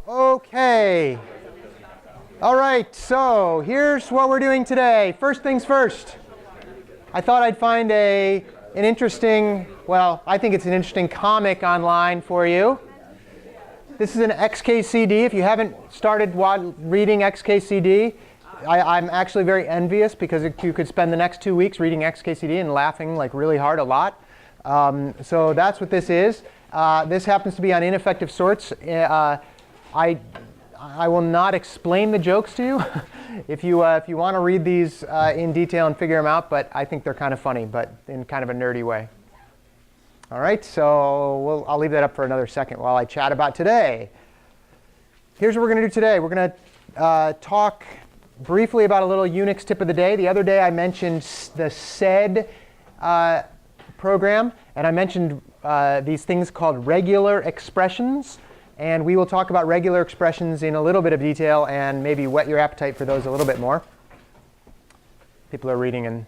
Okay. All right, so here's what we're doing today. First things first. I thought I'd find an interesting, well, I think it's an interesting comic online for you. This is an XKCD. If you haven't started reading XKCD, I'm actually very envious because you could spend the next 2 weeks reading XKCD and laughing like really hard a lot. So that's what this is. This happens to be on ineffective sorts. I will not explain the jokes to you if you want to read these in detail and figure them out, but I think they're kind of funny, but in kind of a nerdy way. All right, so I'll leave that up for another second while I chat about today. Here's what we're going to do today. We're going to talk briefly about a little Unix tip of the day. The other day I mentioned the SED program, and I mentioned these things called regular expressions. And we will talk about regular expressions in a little bit of detail and maybe whet your appetite for those a little bit more. People are reading and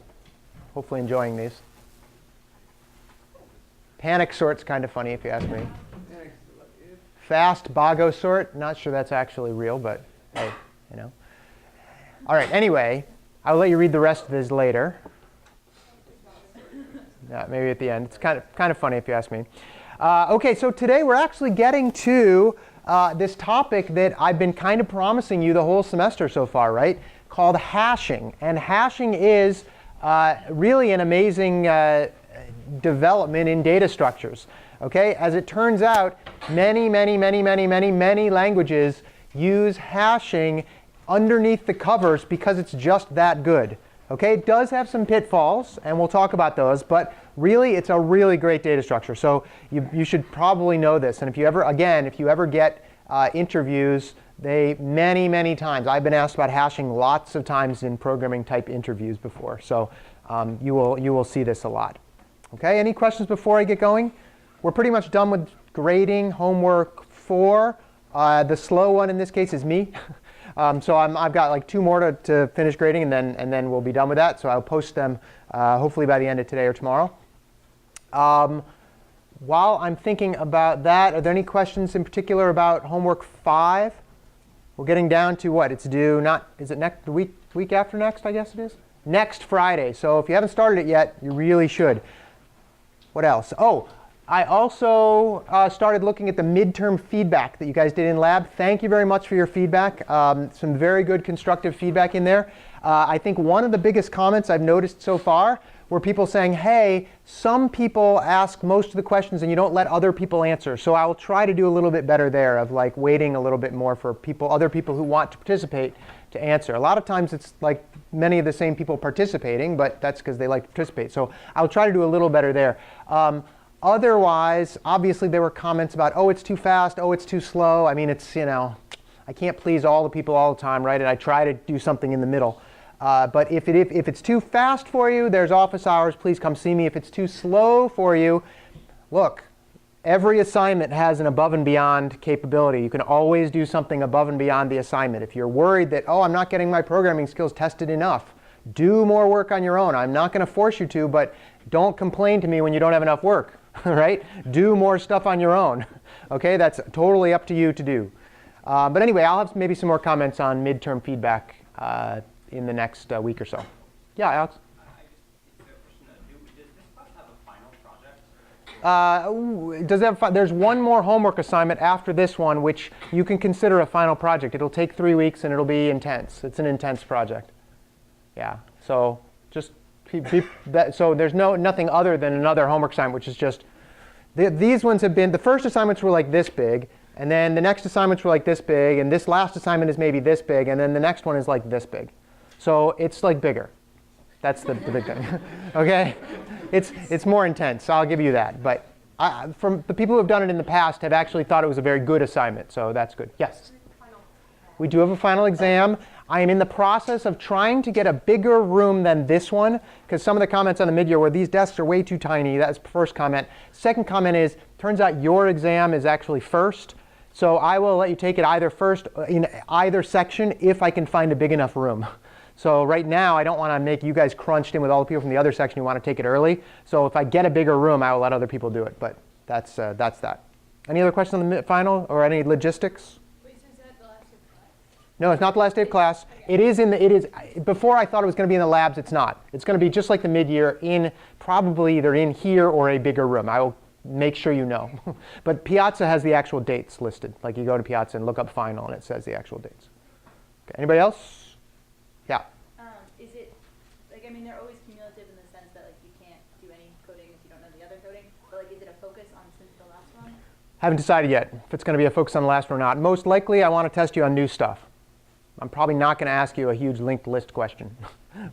hopefully enjoying these. Panic sort's kind of funny if you ask me. Fast Bago sort, not sure that's actually real, but hey, you know. All right, anyway, I'll let you read the rest of this later. Maybe at the end. It's kind of funny if you ask me. OK, so today we're actually getting to this topic that I've been kind of promising you the whole semester so far, right? Called hashing. And hashing is really an amazing development in data structures. OK, as it turns out, many languages use hashing underneath the covers because it's just that good. OK, it does have some pitfalls, and we'll talk about those, but really, it's a really great data structure. So you should probably know this. And if you ever get interviews, many times, I've been asked about hashing lots of times in programming type interviews before. So you will see this a lot. OK, any questions before I get going? We're pretty much done with grading homework 4. The slow one in this case is me. So I've got like 2 more to finish grading, and then we'll be done with that. So I'll post them hopefully by the end of today or tomorrow. While I'm thinking about that, are there any questions in particular about homework 5? We're getting down to what? It's due is it next week after next, I guess it is? Next Friday. So if you haven't started it yet, you really should. What else? Oh, I also started looking at the midterm feedback that you guys did in lab. Thank you very much for your feedback. Some very good constructive feedback in there. I think one of the biggest comments I've noticed so far were people saying, hey, some people ask most of the questions and you don't let other people answer. So I will try to do a little bit better there of like waiting a little bit more for other people who want to participate to answer. A lot of times it's like many of the same people participating, but that's because they like to participate. So I'll try to do a little better there. Otherwise, obviously there were comments about, oh, it's too fast, oh, it's too slow. I mean, it's, I can't please all the people all the time, right? And I try to do something in the middle. But if it's too fast for you, there's office hours. Please come see me. If it's too slow for you, look, every assignment has an above and beyond capability. You can always do something above and beyond the assignment. If you're worried that, oh, I'm not getting my programming skills tested enough, do more work on your own. I'm not going to force you to, but don't complain to me when you don't have enough work. Right? Do more stuff on your own. OK, that's totally up to you to do. But anyway, I'll have maybe some more comments on midterm feedback in the next week or so. Yeah, Alex? Does this class have a final project? There's one more homework assignment after this one, which you can consider a final project. It'll take 3 weeks, and it'll be intense. It's an intense project. Yeah, so just so there's nothing other than another homework assignment, which is just these ones have been, the first assignments were like this big, and then the next assignments were like this big, and this last assignment is maybe this big, and then the next one is like this big. So it's like bigger. That's the big thing. OK? It's more intense. I'll give you that. But from the people who have done it in the past have actually thought it was a very good assignment. So that's good. Yes? We do have a final exam. I am in the process of trying to get a bigger room than this one, because some of the comments on the mid-year were these desks are way too tiny. That's the first comment. Second comment is, turns out your exam is actually first. So I will let you take it either first in either section if I can find a big enough room. So right now, I don't want to make you guys crunched in with all the people from the other section who want to take it early. So if I get a bigger room, I will let other people do it. But that's that. Any other questions on the final or any logistics? Wait, since No, it's not the last day of class. It is before I thought it was going to be in the labs, it's not. It's going to be just like the mid-year in probably either in here or a bigger room. I will make sure you know. But Piazza has the actual dates listed. Like you go to Piazza and look up final and it says the actual dates. Okay. Anybody else? Yeah. Is it, like, I mean, they're always cumulative in the sense that, like, you can't do any coding if you don't know the other coding. But, like, is it a focus on since the last one? Haven't decided yet if it's going to be a focus on the last one or not. Most likely, I want to test you on new stuff. I'm probably not going to ask you a huge linked list question,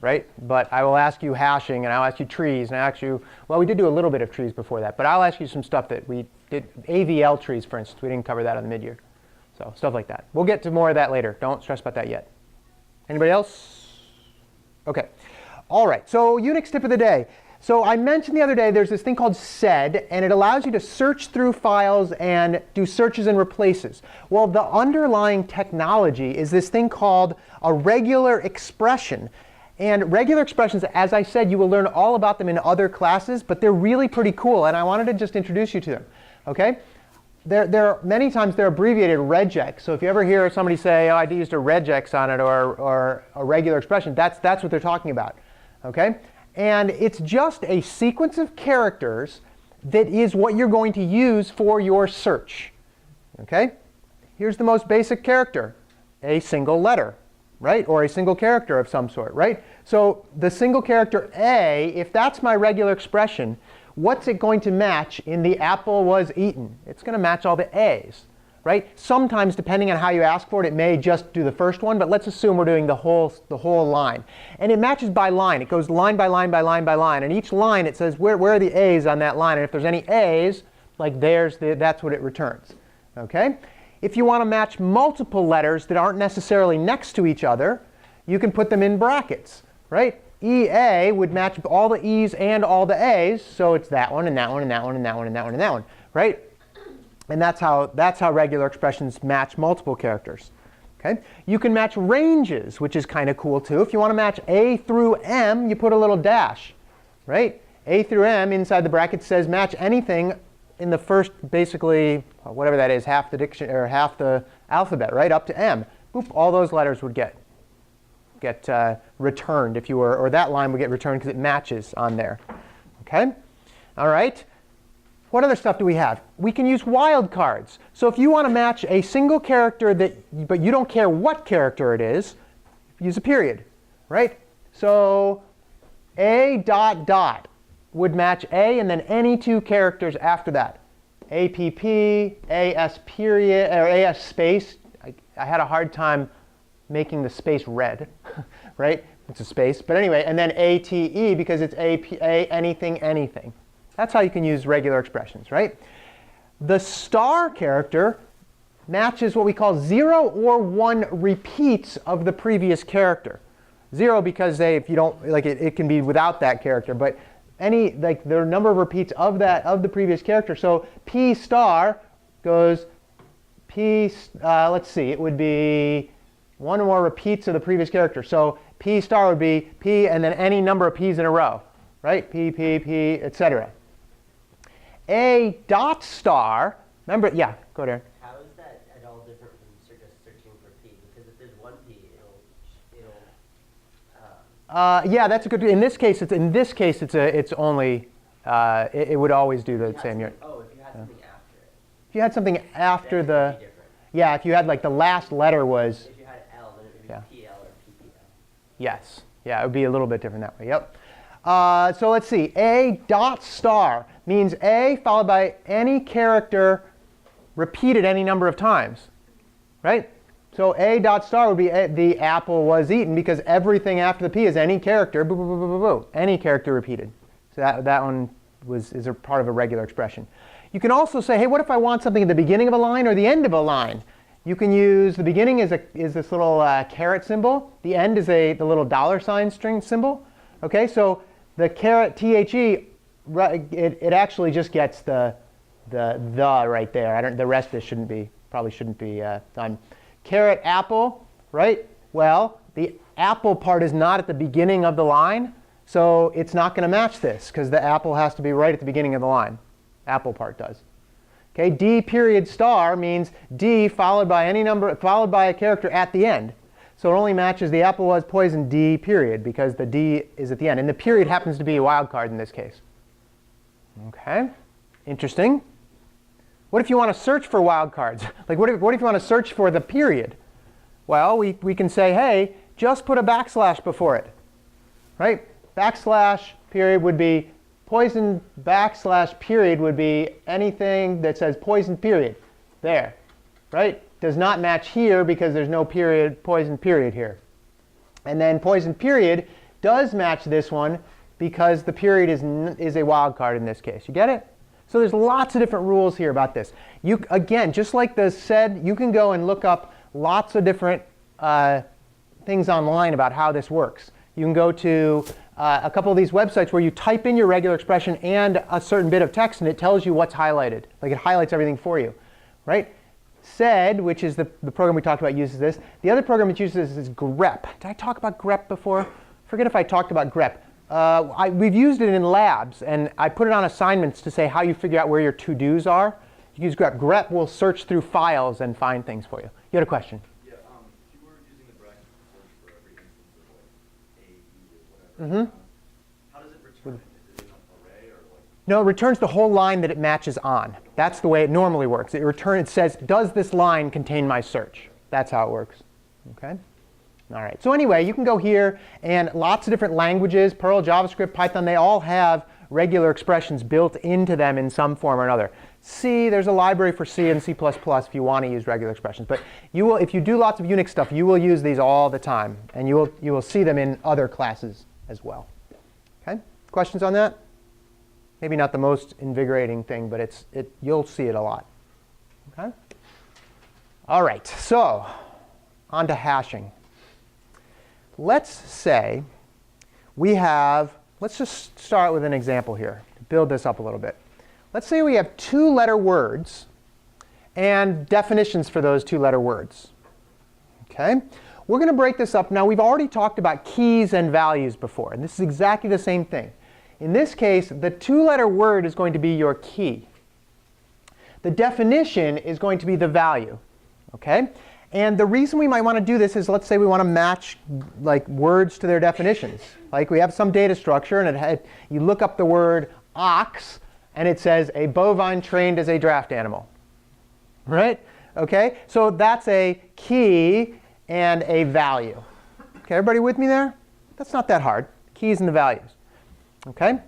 right? But I will ask you hashing, and I'll ask you trees, and I'll ask you, well, we did do a little bit of trees before that, but I'll ask you some stuff that we did, AVL trees, for instance. We didn't cover that on the mid-year. So stuff like that. We'll get to more of that later. Don't stress about that yet. Anybody else? OK. All right, so Unix tip of the day. So I mentioned the other day there's this thing called sed, and it allows you to search through files and do searches and replaces. Well, the underlying technology is this thing called a regular expression. And regular expressions, as I said, you will learn all about them in other classes, but they're really pretty cool, and I wanted to just introduce you to them. OK? Many times they're abbreviated regex. So if you ever hear somebody say, oh, I used a regex on it or a regular expression, that's what they're talking about. OK? And it's just a sequence of characters that is what you're going to use for your search. OK? Here's the most basic character, a single letter, right? Or a single character of some sort, right? So the single character A, if that's my regular expression, what's it going to match in the apple was eaten? It's going to match all the A's. Right? Sometimes, depending on how you ask for it, it may just do the first one, but let's assume we're doing the whole line. And it matches by line. It goes line by line by line by line. And each line, it says, where are the A's on that line? And if there's any A's, like that's what it returns. Okay? If you want to match multiple letters that aren't necessarily next to each other, you can put them in brackets. Right? EA would match all the E's and all the A's, so it's that one and that one and that one and that one and that one and that one. Right? And that's how regular expressions match multiple characters. Okay? You can match ranges, which is kind of cool too. If you want to match A through M, you put a little dash. Right? A through M inside the bracket says match anything in the first, basically, whatever that is, half the alphabet, right? Up to M. Boop, all those letters would get returned if you were, or that line would get returned because it matches on there. Okay? All right. What other stuff do we have? We can use wildcards. So if you want to match a single character but you don't care what character it is, use a period, right? So A dot dot would match A and then any two characters after that. APP, AS period, or AS space. I had a hard time making the space red, right? It's a space. But anyway, and then ATE because it's A anything, anything. That's how you can use regular expressions, right? The star character matches what we call 0 or 1 repeats of the previous character. 0 because if you don't, like it can be without that character, but the number of repeats of the previous character. So P star goes P, let's see, it would be 1 or more repeats of the previous character. So P star would be P and then any number of P's in a row, right? P, P, P, etc. A dot star, remember, yeah, go there. How is that at all different from just searching for P? Because if there's one P, yeah, that's a good. In this case, it's only. It would always do the same. Oh, if you had something after it. If you had something after then the. It would be different. Yeah, if you had like the last letter was. If you had L, then it would be PL or PPL. Yes. Yeah, it would be a little bit different that way. Yep. So let's see. A dot star means A followed by any character repeated any number of times, right? So A dot star would be the apple was eaten because everything after the P is any character, boo, boo, boo, boo, boo, boo, any character repeated. So that one is a part of a regular expression. You can also say, hey, what if I want something at the beginning of a line or the end of a line? You can use the beginning is this little caret symbol. The end is the little $ string symbol. Okay, so the caret THE, it actually just gets the right there. The rest of this probably shouldn't be done. Caret apple, right? Well, the apple part is not at the beginning of the line, so it's not going to match this because the apple has to be right at the beginning of the line. Apple part does. Okay, D period star means D followed by any number, followed by a character at the end. So it only matches the apple was poisoned D period because the D is at the end. And the period happens to be a wildcard in this case. Okay, interesting. What if you want to search for wildcards? Like what if you want to search for the period? Well, we can say, hey, just put a backslash before it. Right? Backslash period would be poison backslash period would be anything that says poison period. There. Right? Does not match here because there's no period, poison period here. And then poison period does match this one because the period is a wildcard in this case. You get it? So there's lots of different rules here about this. You, again, just like the said, you can go and look up lots of different things online about how this works. You can go to a couple of these websites where you type in your regular expression and a certain bit of text, and it tells you what's highlighted. Like it highlights everything for you, right? Sed, which is the program we talked about, uses this. The other program it uses is grep. Did I talk about grep before? Forget if I talked about grep. We've used it in labs, and I put it on assignments to say how you figure out where your to-dos are. You use grep. Grep will search through files and find things for you. You had a question? Yeah, if you were using the bracket to search for every instance of like A, B, or whatever, how does it return it? Is it in an array or like? No, it returns the whole line that it matches on. That's the way it normally works. It says, does this line contain my search? That's how it works. Okay? All right. So anyway, you can go here, and lots of different languages, Perl, JavaScript, Python, they all have regular expressions built into them in some form or another. C, there's a library for C and C++ if you want to use regular expressions. But you will, if you do lots of Unix stuff, you will use these all the time. And you will see them in other classes as well. Okay? Questions on that? Maybe not the most invigorating thing, but you'll see it a lot. Okay? All right. So on to hashing. Let's say we have, let's just start with an example here to build this up a little bit. Let's say we have 2-letter words and definitions for those 2-letter words. Okay? We're going to break this up. Now, we've already talked about keys and values before, and this is exactly the same thing. In this case, the 2-letter word is going to be your key. The definition is going to be the value. Okay? And the reason we might want to do this is, let's say we want to match like words to their definitions. Like we have some data structure, and you look up the word ox, and it says a bovine trained as a draft animal. Right? Okay? So that's a key and a value. Okay, everybody with me there? That's not that hard. Keys and the values. Okay?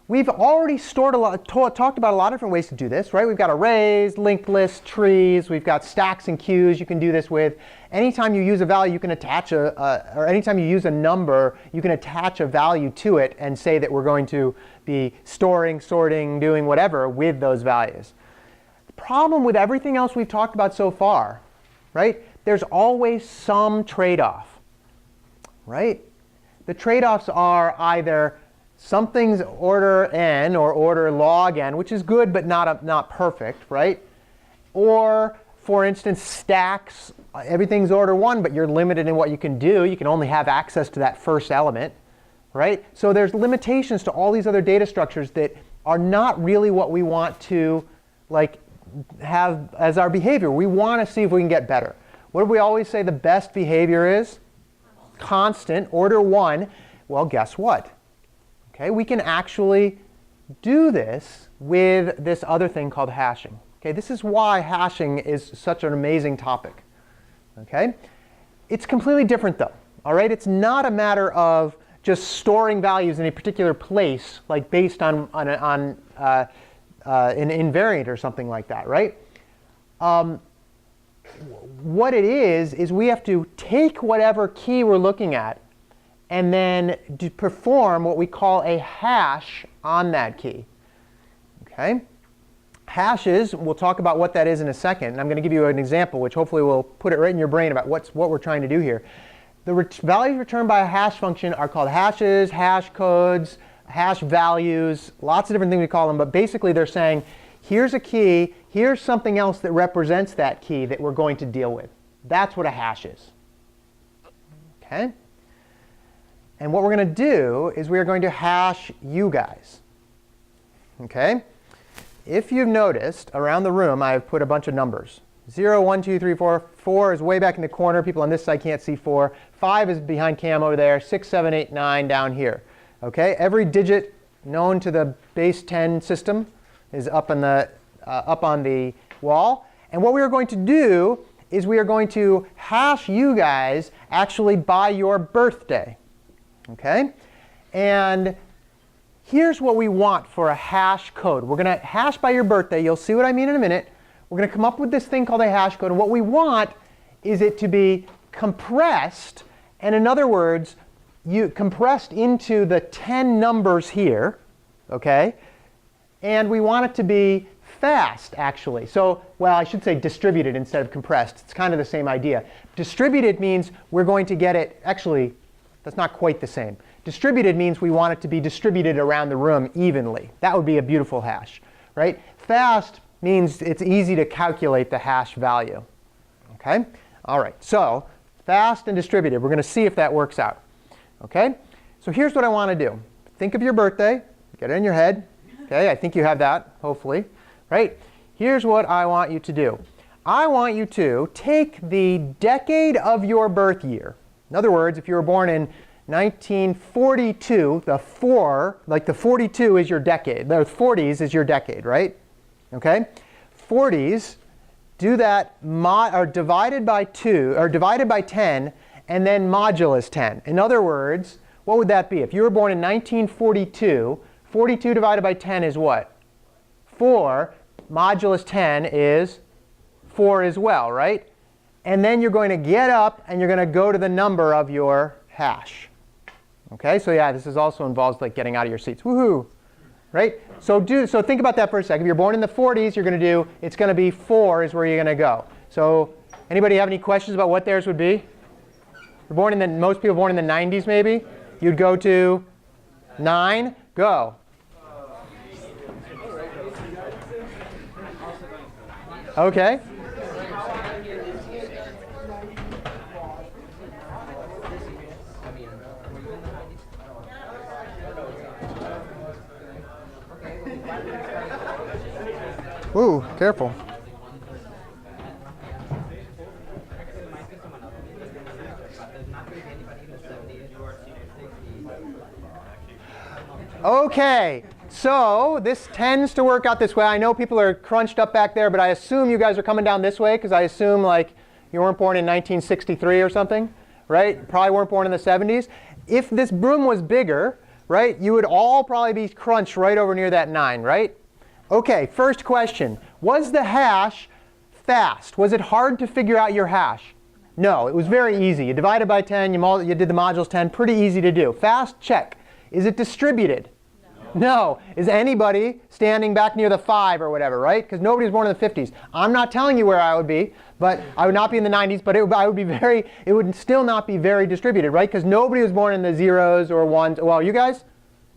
We've already talked about a lot of different ways to do this, right? We've got arrays, linked lists, trees. We've got stacks and queues you can do this with. Anytime you use a value, you can attach or anytime you use a number, you can attach a value to it and say that we're going to be storing, sorting, doing whatever with those values. The problem with everything else we've talked about so far, right? There's always some trade-off, right? The trade-offs are either something's order n or order log n, which is good but not perfect, right? Or, for instance, stacks, everything's order 1, but you're limited in what you can do. You can only have access to that first element, right? So there's limitations to all these other data structures that are not really what we want to like have as our behavior. We want to see if we can get better. What do we always say the best behavior is? Constant, order 1. Well, guess what? Okay, we can actually do this with this other thing called hashing. Okay, this is why hashing is such an amazing topic. Okay, it's completely different though. All right, it's not a matter of just storing values in a particular place, like based on an invariant or something like that, right? What it is we have to take whatever key we're looking at and then perform what we call a hash on that key. Okay? Hashes, we'll talk about what that is in a second, and I'm going to give you an example which hopefully will put it right in your brain about what we're trying to do here. The values returned by a hash function are called hashes, hash codes, hash values, lots of different things we call them, but basically they're saying, here's a key, here's something else that represents that key that we're going to deal with. That's what a hash is. Okay? And what we're going to do is we are going to hash you guys. Okay? if you've noticed, around the room I've put a bunch of numbers. 0, 1, 2, 3, 4. 4 is way back in the corner. People on this side can't see 4. 5 is behind Cam over there. 6, 7, 8, 9 down here. Okay? Every digit known to the base 10 system is up on the wall. And what we are going to do is we are going to hash you guys actually by your birthday. Okay? And here's what we want for a hash code. We're going to hash by your birthday. You'll see what I mean in a minute. We're going to come up with this thing called a hash code. And what we want is it to be compressed. And in other words, you compressed into the 10 numbers here. Okay? And we want it to be fast, actually. So, well, I should say distributed instead of compressed. It's kind of the same idea. Distributed means we're going to get it, actually, that's not quite the same. Distributed means we want it to be distributed around the room evenly. That would be a beautiful hash, right? Fast means it's easy to calculate the hash value. Okay? All right, so fast and distributed. We're going to see if that works out. Okay? So here's what I want to do. Think of your birthday. Get it in your head. Okay, I think you have that, hopefully. Right? Here's what I want you to do. I want you to take the decade of your birth year. In other words, if you were born in 1942, the 42 is your decade. The 40s is your decade, right? Okay? 40s, do that divided by 2, or divided by 10, and then modulus 10. In other words, what would that be? If you were born in 1942, 42 divided by 10 is what? 4. Modulus 10 is 4 as well, right? And then you're going to get up and you're going to go to the number of your hash. Okay, so yeah, this is also involves like getting out of your seats. Woohoo! Right? So think about that for a second. If you're born in the 40s, you're going to do, it's going to be 4 is where you're going to go. So anybody have any questions about what theirs would be? Most people born in the 90s maybe? You'd go to 9, go. Okay. Ooh, careful. Okay, so this tends to work out this way. I know people are crunched up back there, but I assume you guys are coming down this way because I assume like you weren't born in 1963 or something, right? Probably weren't born in the 70s. If this room was bigger, right, you would all probably be crunched right over near that 9, right? Okay, first question. Was the hash fast? Was it hard to figure out your hash? No, it was very easy. You divided by 10, you did the modulus 10, pretty easy to do. Fast, check. Is it distributed? No. Is anybody standing back near the 5 or whatever, right? Because nobody was born in the 50s. I'm not telling you where I would be, but I would not be in the 90s, but it would still not be very distributed, right? Because nobody was born in the 0s or 1s. Well, you guys?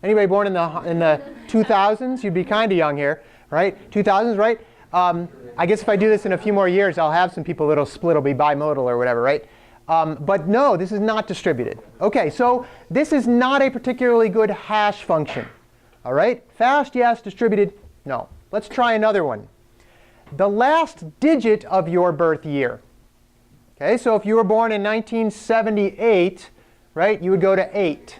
Anybody born in the 2000s? You'd be kind of young here, right? 2000s, right? I guess if I do this in a few more years, I'll have some people that'll split, will be bimodal or whatever, right? But no, this is not distributed. Okay, so this is not a particularly good hash function. All right? Fast, yes. Distributed, no. Let's try another one. The last digit of your birth year. Okay, so if you were born in 1978, right, you would go to 8.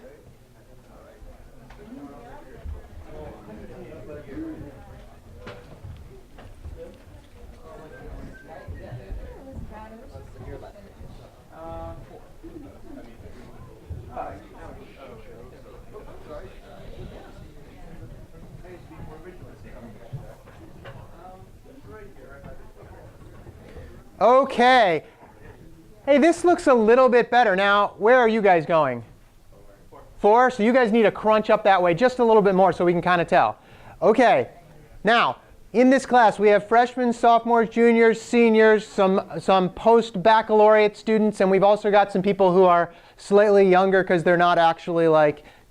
Okay. Hey, this looks a little bit better. Now, where are you guys going? 4. So you guys need to crunch up that way just a little bit more so we can kind of tell. Okay. Now, in this class, we have freshmen, sophomores, juniors, seniors, some post-baccalaureate students, and we've also got some people who are slightly younger because they're not actually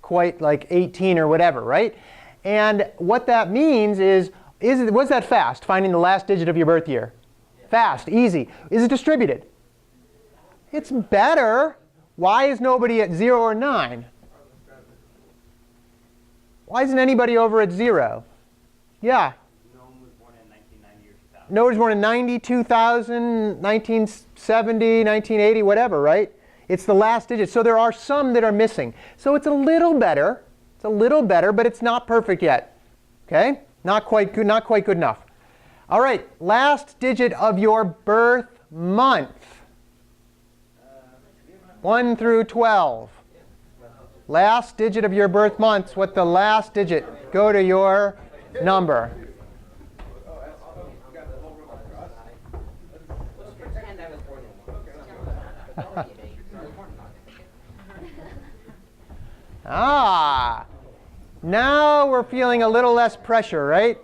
quite 18 or whatever, right? And what that means was that fast, finding the last digit of your birth year? Fast, easy. Is it distributed? It's better. Why is nobody at 0 or 9? Why isn't anybody over at 0? Yeah. No nobody's born in 90, 2000, 1970, 1980, whatever, right? It's the last digit. So there are some that are missing. So it's a little better. It's a little better, but it's not perfect yet. Okay? Not quite good enough. All right, last digit of your birth month. 1 through 12. Last digit of your birth month. What the last digit? Go to your number. Ah, now we're feeling a little less pressure, right?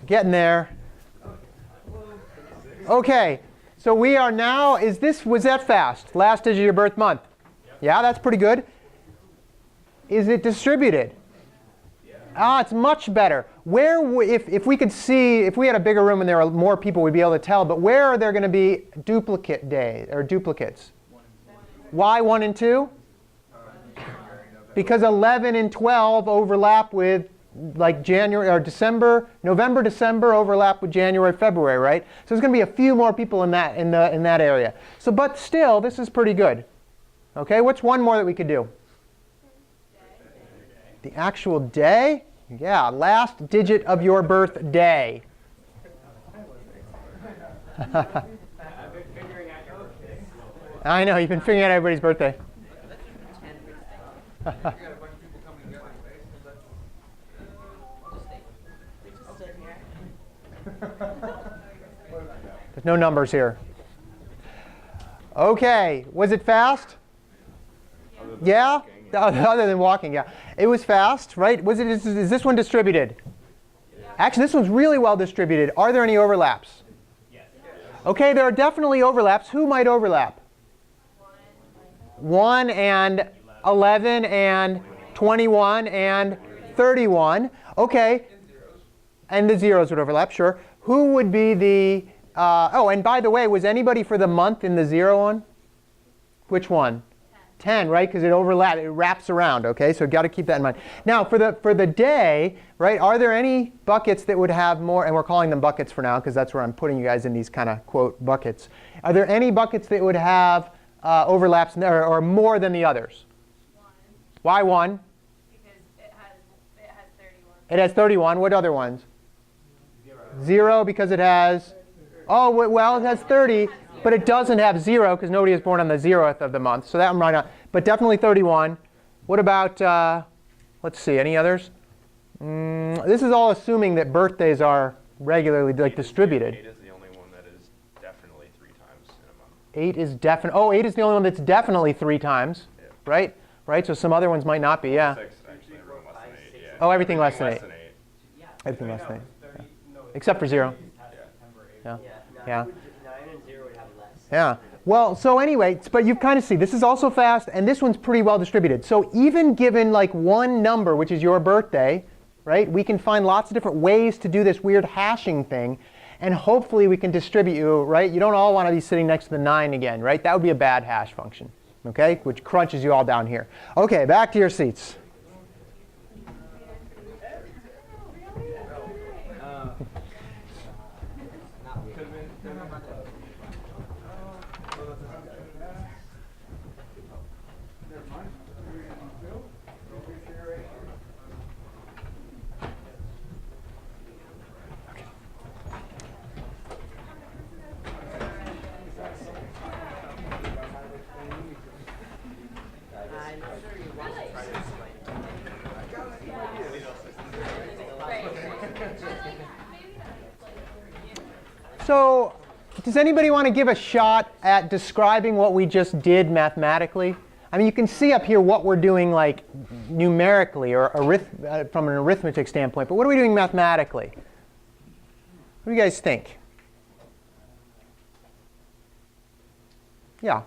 Getting there. Okay, so we are now, was that fast? Last digit of your birth month? Yeah, that's pretty good. Is it distributed? Ah, it's much better. Where, if we could see, if we had a bigger room and there were more people, we'd be able to tell, but where are there going to be duplicate days, or duplicates? Why 1 and 2? Because 11 and 12 overlap with like January or December, November, December overlap with January, February, right? So there's going to be a few more people in that area. So, but still, this is pretty good. Okay, what's one more that we could do? The actual day? Yeah, last digit of your birthday. I know, you've been figuring out everybody's birthday. There's no numbers here. Okay, was it fast? Yeah? Other than walking, yeah. It was fast, right? Is this one distributed? Actually, this one's really well distributed. Are there any overlaps? Yes. Okay, there are definitely overlaps. Who might overlap? 1 and 11 and 21 and 31. Okay. And the zeros would overlap, sure. Who would be the, oh, and by the way, was anybody for the month in the 0 one? Which one? 10, right? Because it wraps around, okay? So got to keep that in mind. Now, for the day, right, are there any buckets that would have more, and we're calling them buckets for now because that's where I'm putting you guys in these kind of, quote, buckets. Are there any buckets that would have overlaps or more than the others? 1. Why 1? Because it has 31. It has 31. What other ones? 0 because it has, oh, well, it has 30, but it doesn't have 0 because nobody is born on the 0th of the month. So that one right now, but definitely 31. What about, let's see, any others? This is all assuming that birthdays are regularly distributed. 8 is the only one that is definitely 3 times in a month. 8 is definitely, oh, 8 is the only one that's definitely 3 times, Yeah. right? Right, so some other ones might not be, yeah. 6, actually, everyone less than 8, yeah. Oh, everything less than 8. Less than 8. Everything less than 8. Except for 0. Yeah. Yeah. 9 and 0 would have less. Yeah. Well, so anyway, but you kind of see, this is also fast, and this one's pretty well distributed. So even given like one number, which is your birthday, right, we can find lots of different ways to do this weird hashing thing, and hopefully we can distribute you, right? You don't all want to be sitting next to the 9 again, right? That would be a bad hash function, okay, which crunches you all down here. Okay, back to your seats. So, does anybody want to give a shot at describing what we just did mathematically? I mean, you can see up here what we're doing like numerically or from an arithmetic standpoint, but what are we doing mathematically? What do you guys think? Yeah.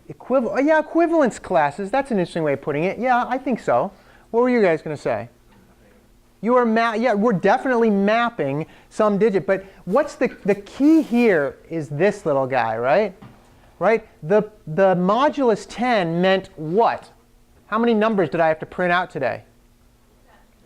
Equivalence classes. That's an interesting way of putting it. Yeah, I think so. What were you guys going to say? You are we're definitely mapping some digit, but what's the key here is this little guy, right? Right? The modulus 10 meant what? How many numbers did I have to print out today?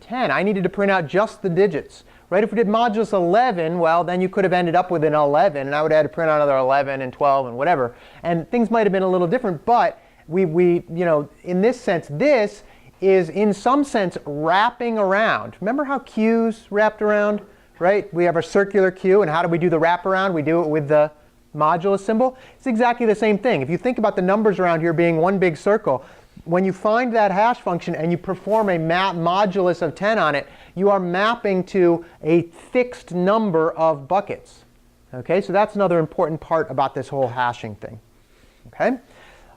10. I needed to print out just the digits. Right? If we did modulus 11, well, then you could have ended up with an 11, and I would have had to print out another 11 and 12 and whatever. And things might have been a little different, but in this sense, this is in some sense wrapping around. Remember how Q's wrapped around? Right? We have a circular Q, and how do we do the wraparound? We do it with the modulus symbol. It's exactly the same thing. If you think about the numbers around here being one big circle, when you find that hash function and you perform a modulus of 10 on it, you are mapping to a fixed number of buckets. Okay, so that's another important part about this whole hashing thing. Okay,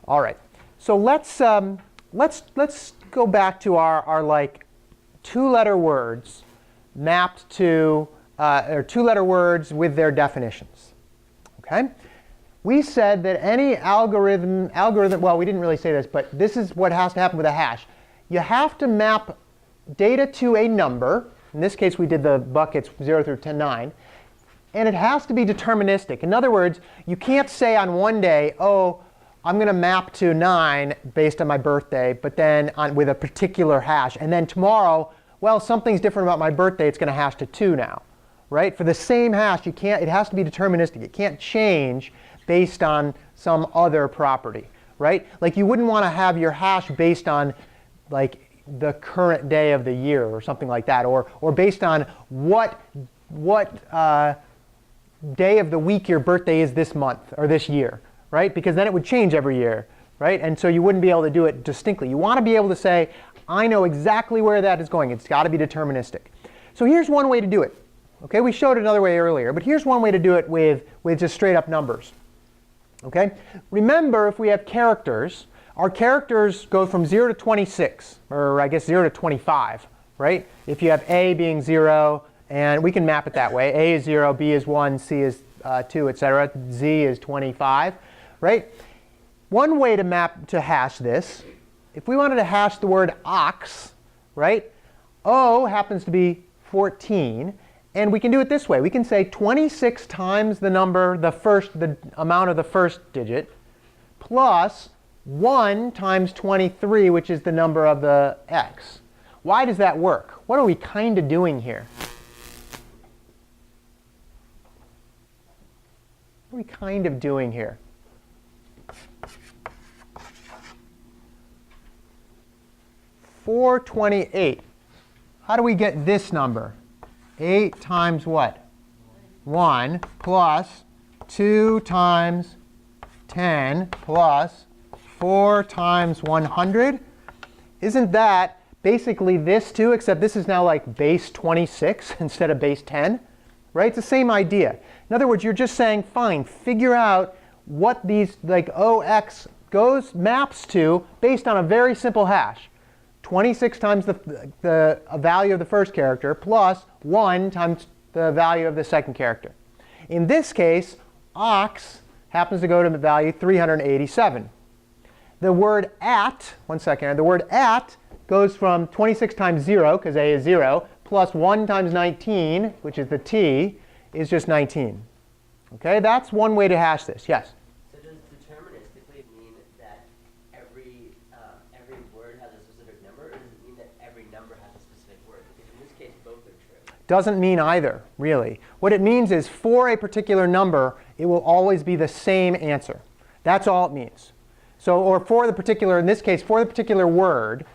all right. So let's go back to our like two-letter words mapped to or two-letter words with their definitions. Okay. We said that any algorithm, well, we didn't really say this, but this is what has to happen with a hash. You have to map data to a number. In this case, we did the buckets 0 through 9. And it has to be deterministic. In other words, you can't say on one day, oh, I'm going to map to 9 based on my birthday, but then with a particular hash. And then tomorrow, well, something's different about my birthday. It's going to hash to 2 now. Right? For the same hash, you can't. It has to be deterministic. It can't change based on some other property, right? Like you wouldn't want to have your hash based on like the current day of the year or something like that, or based on what day of the week your birthday is this month or this year, right? Because then it would change every year, right? And so you wouldn't be able to do it distinctly. You want to be able to say, I know exactly where that is going. It's got to be deterministic. So here's one way to do it. Okay, we showed another way earlier, but here's one way to do it with just straight up numbers. Okay? Remember, if we have characters, our characters go from 0 to 26, or I guess 0 to 25, right? If you have A being 0, and we can map it that way. A is 0, B is 1, C is 2, etc. Z is 25, right? One way to hash this, if we wanted to hash the word ox, right? O happens to be 14. And we can do it this way. We can say 26 times the number, the amount of the first digit, plus 1 times 23, which is the number of the x. Why does that work? What are we kind of doing here? What are we kind of doing here? $428. How do we get this number? 8 times what? 1 plus 2 times 10 plus 4 times 100. Isn't that basically this too, except this is now like base 26 instead of base 10? Right? It's the same idea. In other words, you're just saying, fine, figure out what these like OX maps to based on a very simple hash. 26 times the value of the first character plus 1 times the value of the second character. In this case, ox happens to go to the value 387. The word at, the word at goes from 26 times 0, because A is 0, plus 1 times 19, which is the T, is just 19. Okay, that's one way to hash this. Yes? So does deterministically mean that every word has a specific number, or does it mean that every number has a specific word? Because in this case, both are true. Doesn't mean either, really. What it means is for a particular number, it will always be the same answer. That's all it means. So, or for the particular, in this case, for the particular word,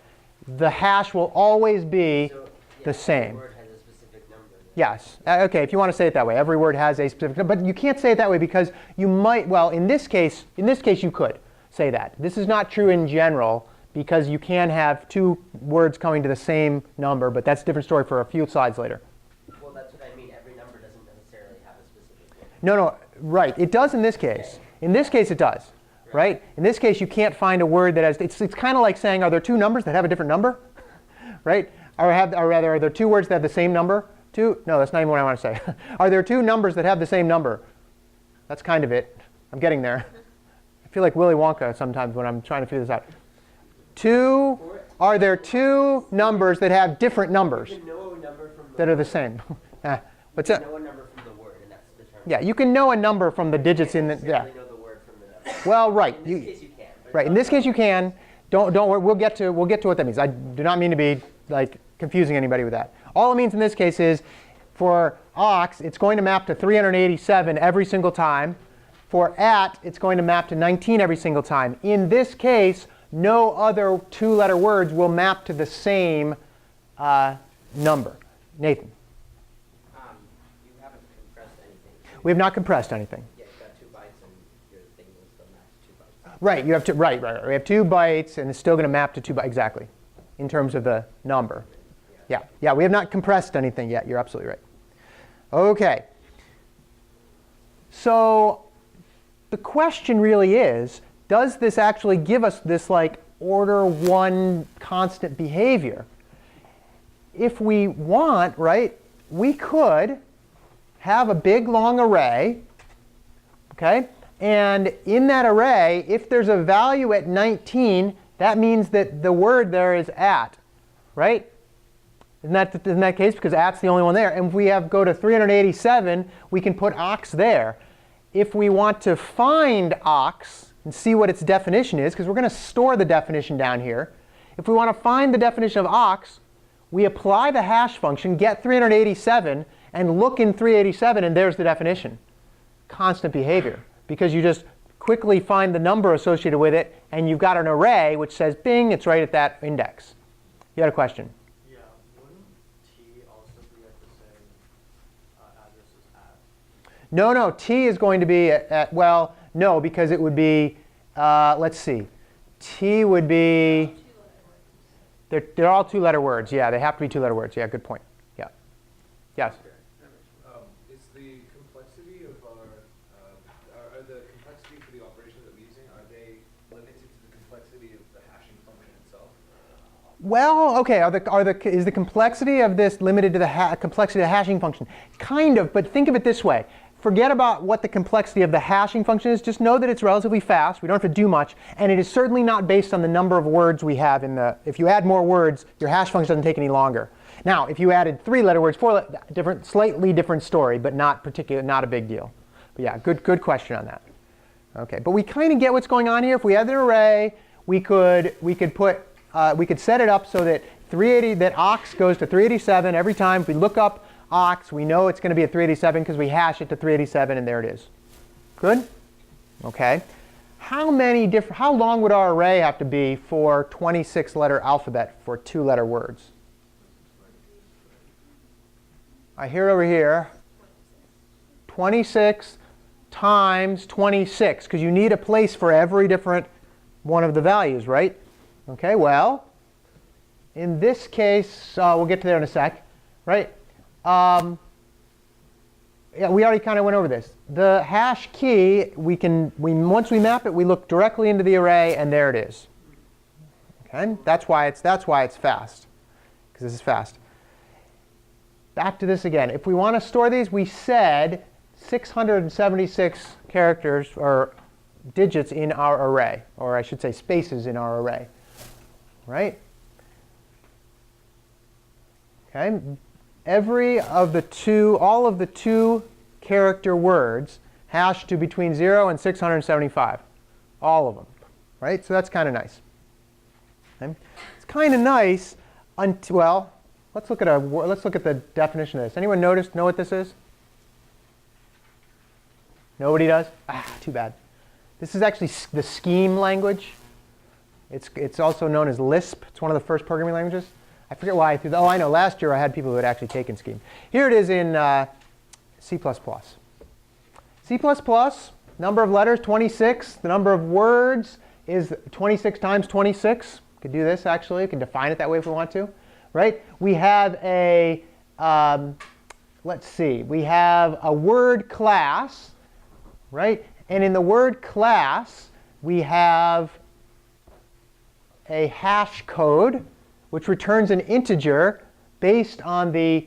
the hash will always be the same. Every word has a specific number. Yes. Okay, if you want to say it that way, every word has a specific number. But you can't say it that way because you might, well, in this case you could say that. This is not true in general because you can have two words coming to the same number, but that's a different story for a few slides later. Well, that's what I mean. Every number doesn't necessarily have a specific number. No, right. It does in this case. In this case, it does. Right? In this case, you can't find a word that has, it's kind of like saying, are there two numbers that have a different number? Right? Or rather, are there two words that have the same number? No, that's not even what I want to say. Are there two numbers that have the same number? That's kind of it. I'm getting there. I feel like Willy Wonka sometimes when I'm trying to figure this out. Are there two numbers that have different numbers You can know a number from the that are the same? What's You that? can know a number from the word, and that's determined. Yeah, you can know a number from the digits in the, You yeah. can't know the word from the number. Well, right. In this case, you can. But Right. it's In not this case, you common. can. Don't worry. We'll get to what that means. I do not mean to be like confusing anybody with that. All it means in this case is for ox, it's going to map to 387 every single time. For at, it's going to map to 19 every single time. In this case, no other two-letter words will map to the same number. Nathan? You haven't compressed anything. We have not compressed anything. Yeah, you've got 2 bytes and your thing will still match 2 bytes. Right, you have right. We have 2 bytes, and it's still going to map to 2 bytes exactly, in terms of the number. Yeah, we have not compressed anything yet. You're absolutely right. Okay. So the question really is, does this actually give us this like order 1 constant behavior? If we want, right, we could have a big long array, okay? And in that array, if there's a value at 19, that means that the word there is at, right? Isn't that case? Because at's the only one there. And if we go to 387, we can put ox there. If we want to find ox and see what its definition is, because we're going to store the definition down here. If we want to find the definition of ox, we apply the hash function, get 387, and look in 387, and there's the definition. Constant behavior. Because you just quickly find the number associated with it, and you've got an array which says, bing, it's right at that index. You had a question? Yeah, wouldn't T also be at the same address as at? No, T is going to be well, no, because it would be, let's see. T would be, they're all 2-letter words. Yeah, they have to be 2-letter words. Yeah, good point. Yeah. Yes? Is the complexity of are the complexity for the operations that we're using, are they limited to the complexity of the hashing function itself? Well, okay, is the complexity of this limited to the complexity of the hashing function? Kind of, but think of it this way. Forget about what the complexity of the hashing function is. Just know that it's relatively fast. We don't have to do much. And it is certainly not based on the number of words we have in the, if you add more words, your hash function doesn't take any longer. Now, if you added 3-letter words, 4-letter, slightly different story, but not a big deal. But yeah, good question on that. Okay, but we kind of get what's going on here. If we had an array, we could set it up so that that ox goes to 387 every time. If we look up ox, we know it's going to be at 387 because we hash it to 387, and there it is. Good? Okay. How long would our array have to be for 26-letter alphabet for 2-letter words? I hear over here 26 times 26, because you need a place for every different one of the values, right? Okay, well, in this case, we'll get to there in a sec, right? Yeah, we already kind of went over this. The hash key, once we map it, we look directly into the array, and there it is. Okay, that's why it's fast, because this is fast. Back to this again. If we want to store these, we said 676 characters or digits in our array, or I should say spaces in our array, right? Okay. All of the 2-character words hash to between 0 and 675, all of them, right? So that's kind of nice. Okay. It's kind of nice until, well, let's look at the definition of this. Anyone know what this is? Nobody does? Too bad. This is actually the Scheme language. It's also known as Lisp. It's one of the first programming languages. I forget why I threw that. Oh, I know. Last year I had people who had actually taken Scheme. Here it is in C++. C++, number of letters, 26. The number of words is 26 times 26. We could do this, actually. We can define it that way if we want to. Right? We have let's see. We have a word class. Right? And in the word class, we have a hash code, which returns an integer based on the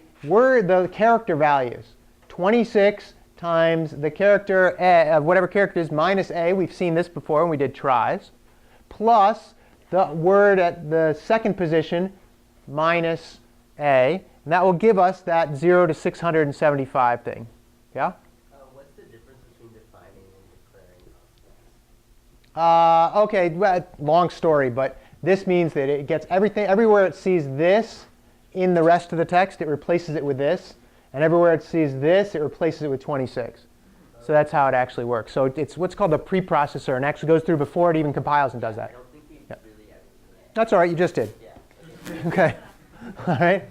character values. 26 times the character of whatever character is minus a. We've seen this before when we did tries. Plus the word at the second position minus a. And that will give us that 0 to 675 thing. Yeah? What's the difference between defining and declaring constants? Okay, well, long story, but this means that it gets everything, everywhere it sees this, in the rest of the text, it replaces it with this. And everywhere it sees this, it replaces it with 26. So that's how it actually works. So it's what's called a preprocessor, and actually goes through before it even compiles and does I that. don't think we really ever do that. That's all right, you just did. Yeah. Okay. All right.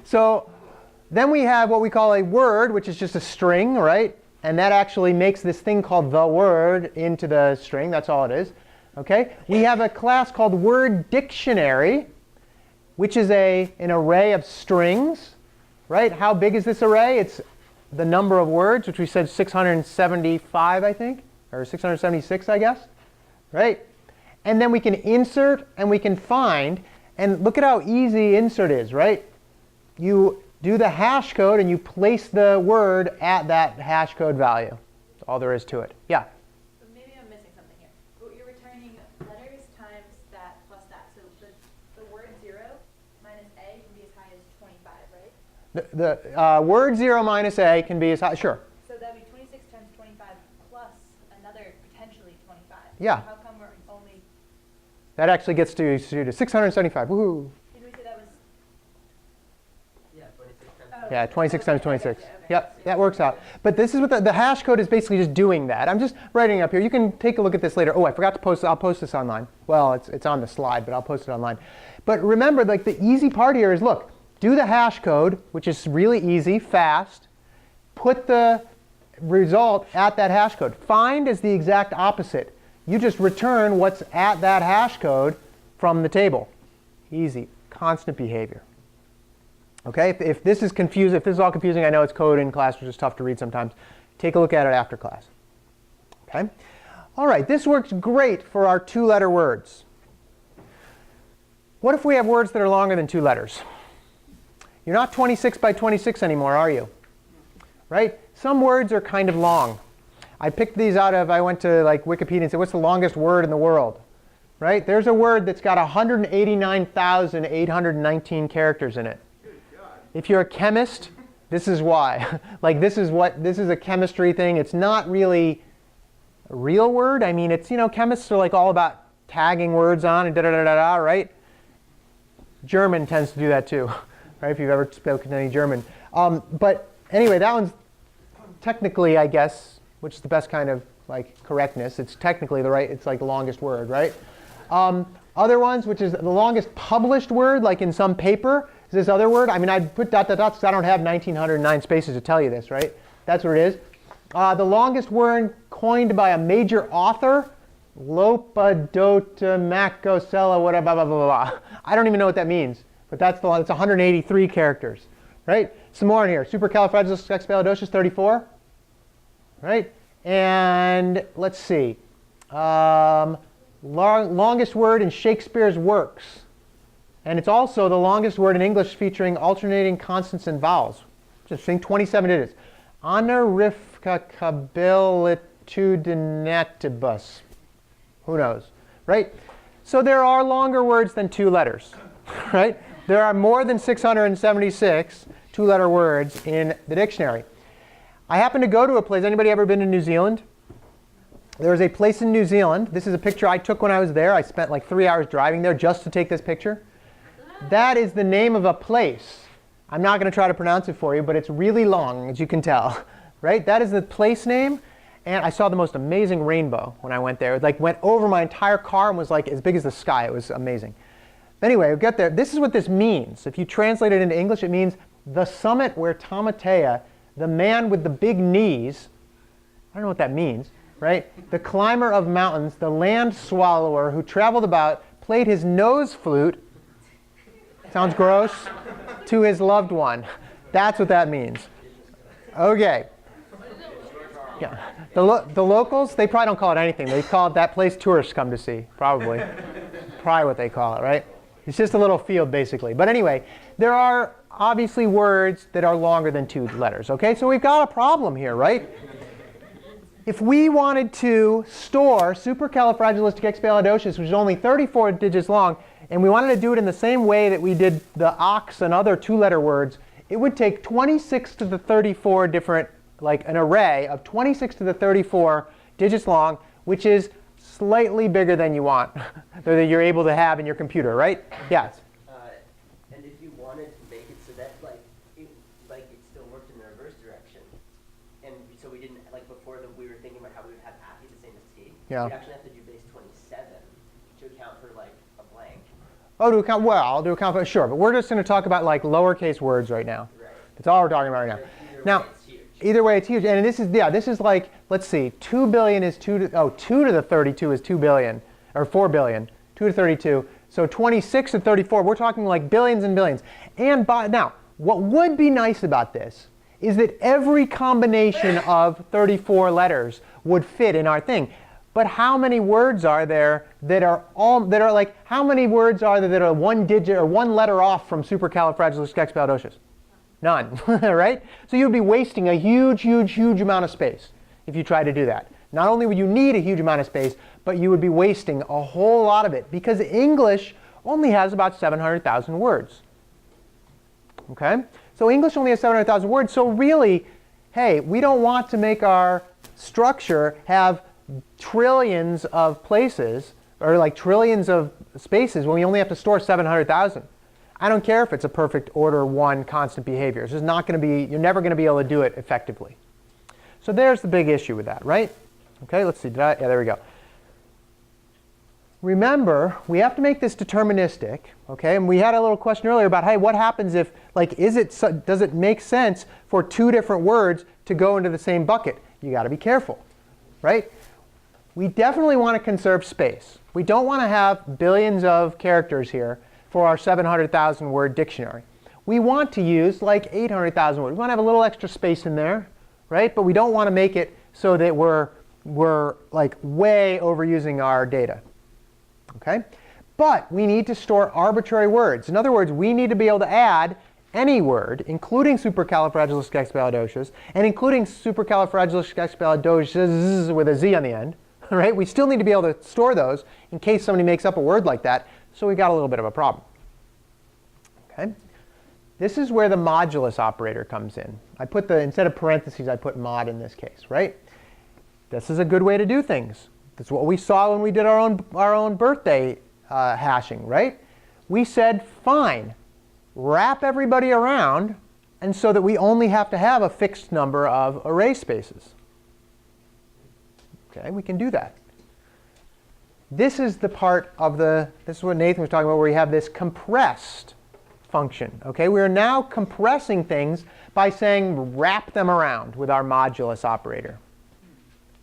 So then we have what we call a word, which is just a string, right? And that actually makes this thing called the word into the string. That's all it is. Okay. We have a class called word dictionary, which is an array of strings, right? How big is this array? It's the number of words, which we said 675, I think, or 676, I guess, right? And then we can insert and we can find. And look at how easy insert is, right? You do the hash code and you place the word at that hash code value. That's all there is to it. Yeah? But maybe I'm missing something here. But you're returning letters times that plus that. So the word 0 minus a can be as high as 25, right? The word 0 minus a can be as high. Sure. So that'd be 26 times 25 plus another potentially 25. Yeah. How come we're only, That actually gets to 675. Woohoo. did we say that was? Yeah, 26 times. Oh, Yeah, 26 times okay, 26. okay. Yep, that works out. But this is what the hash code is basically just doing that. I'm just writing it up here. You can take a look at this later. Oh, I forgot to post. I'll post this online. Well, it's on the slide, but I'll post it online. But remember, like the easy part here is, look, do the hash code, which is really easy, fast. Put the result at that hash code. Find is the exact opposite. You just return what's at that hash code from the table. Easy, constant behavior. Okay, if this is confusing, if this is all confusing, I know it's code in class, which is tough to read sometimes. Take a look at it after class. Okay, all right, this works great for our two-letter words. What if we have words that are longer than 2 letters? You're not 26 by 26 anymore, are you? Right? Some words are kind of long. I picked these out of, I went to like Wikipedia and said, what's the longest word in the world? Right? There's a word that's got 189,819 characters in it. If you're a chemist, this is why. Like this is a chemistry thing. It's not really a real word. I mean, it's, chemists are like all about tagging words on and da-da-da-da-da, right? German tends to do that too, right? If you've ever spoken any German. But anyway, that one's technically, I guess, which is the best kind of like correctness. It's technically it's like the longest word, right? Other ones, which is the longest published word, like in some paper, is this other word. I mean, I'd put dot, dot, dots because I don't have 1,909 spaces to tell you this, right? That's what it is. The longest word coined by a major author, Lopadotamacosella, whatever, blah, blah, blah, blah. I don't even know what that means, but that's the one. It's 183 characters, right? Some more in here. Supercalifragilisticexpialidocious, 34, right? And let's see. Longest word in Shakespeare's works. And it's also the longest word in English featuring alternating consonants and vowels. Just think 27 digits. Honorificabilitudinatibus. Who knows, right? So there are longer words than 2 letters, right? There are more than 676 2-letter words in the dictionary. I happen to go to a place. Anybody ever been to New Zealand? There is a place in New Zealand. This is a picture I took when I was there. I spent like 3 hours driving there just to take this picture. That is the name of a place. I'm not going to try to pronounce it for you, but it's really long, as you can tell, right? That is the place name. And I saw the most amazing rainbow when I went there. It like went over my entire car and was like as big as the sky. It was amazing. Anyway, we'll get there. This is what this means. If you translate it into English, it means the summit where Tamatea, the man with the big knees, I don't know what that means, right? The climber of mountains, the land swallower who traveled about, played his nose flute, sounds gross, to his loved one. That's what that means. Okay. Yeah. The locals, they probably don't call it anything. They call it that place tourists come to see, probably. Probably what they call it, right? It's just a little field, basically. But anyway, there are obviously words that are longer than 2 letters. Okay, so we've got a problem here, right? If we wanted to store supercalifragilisticexpialidocious, which is only 34 digits long, and we wanted to do it in the same way that we did the ox and other 2-letter words, it would take 26 to the 34 different, like an array of 26 to the 34 digits long, which is slightly bigger than you want, or that you're able to have in your computer, right? Yes? And if you wanted to Yeah. You actually have to do base 27 to account for like a blank. Oh, to account, well, I'll do account for, sure, but we're just going to talk about like lowercase words right now. Right. That's all we're talking about right now. Either Now, way, it's huge. either way, it's huge. And this is, yeah, this is like, let's see, 2 billion is 2 to the 32 is 2 billion, or 4 billion, 2 to 32. So 26 to 34, we're talking like billions and billions. And now, what would be nice about this is that every combination of 34 letters would fit in our thing. But how many words are there that are like, how many words are there that are one digit or one letter off from supercalifragilisticexpialidocious? None, right? So you'd be wasting a huge, huge, huge amount of space if you try to do that. Not only would you need a huge amount of space, but you would be wasting a whole lot of it because English only has about 700,000 words. Okay? So English only has 700,000 words. So really, hey, we don't want to make our structure have trillions of places or like trillions of spaces when we only have to store 700,000. I don't care if it's a perfect order 1 constant behavior. It's just not going to be, you're never going to be able to do it effectively. So there's the big issue with that, right? Okay, let's see. Yeah, there we go. Remember, we have to make this deterministic, okay? And we had a little question earlier about, hey, what happens if, like, does it make sense for 2 different words to go into the same bucket? You got to be careful, right? We definitely want to conserve space. We don't want to have billions of characters here for our 700,000 word dictionary. We want to use like 800,000 words. We want to have a little extra space in there, right? But we don't want to make it so that we're like way overusing our data. Okay? But we need to store arbitrary words. In other words, we need to be able to add any word, including supercalifragilisticexpialidocious, and including supercalifragilisticexpialidocious with a Z on the end. Right? We still need to be able to store those in case somebody makes up a word like that. So we got a little bit of a problem. Okay? This is where the modulus operator comes in. Instead of parentheses, I put mod in this case, right? This is a good way to do things. That's what we saw when we did our own birthday hashing, right? We said, fine, wrap everybody around, and so that we only have to have a fixed number of array spaces. Okay, we can do that. This is the part of this is what Nathan was talking about, where we have this compressed function. Okay, we are now compressing things by saying wrap them around with our modulus operator.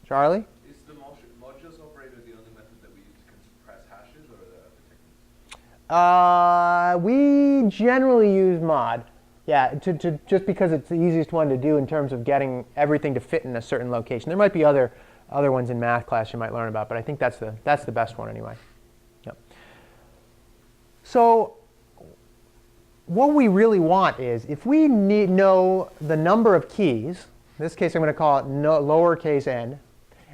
Charlie? Is the modulus operator the only method that we use to compress hashes, or are there other techniques? We generally use mod. Yeah, just because it's the easiest one to do in terms of getting everything to fit in a certain location. There might be other ones in math class you might learn about, but I think that's the best one anyway. Yep. So what we really want is, if we know the number of keys, in this case I'm going to call it lowercase n,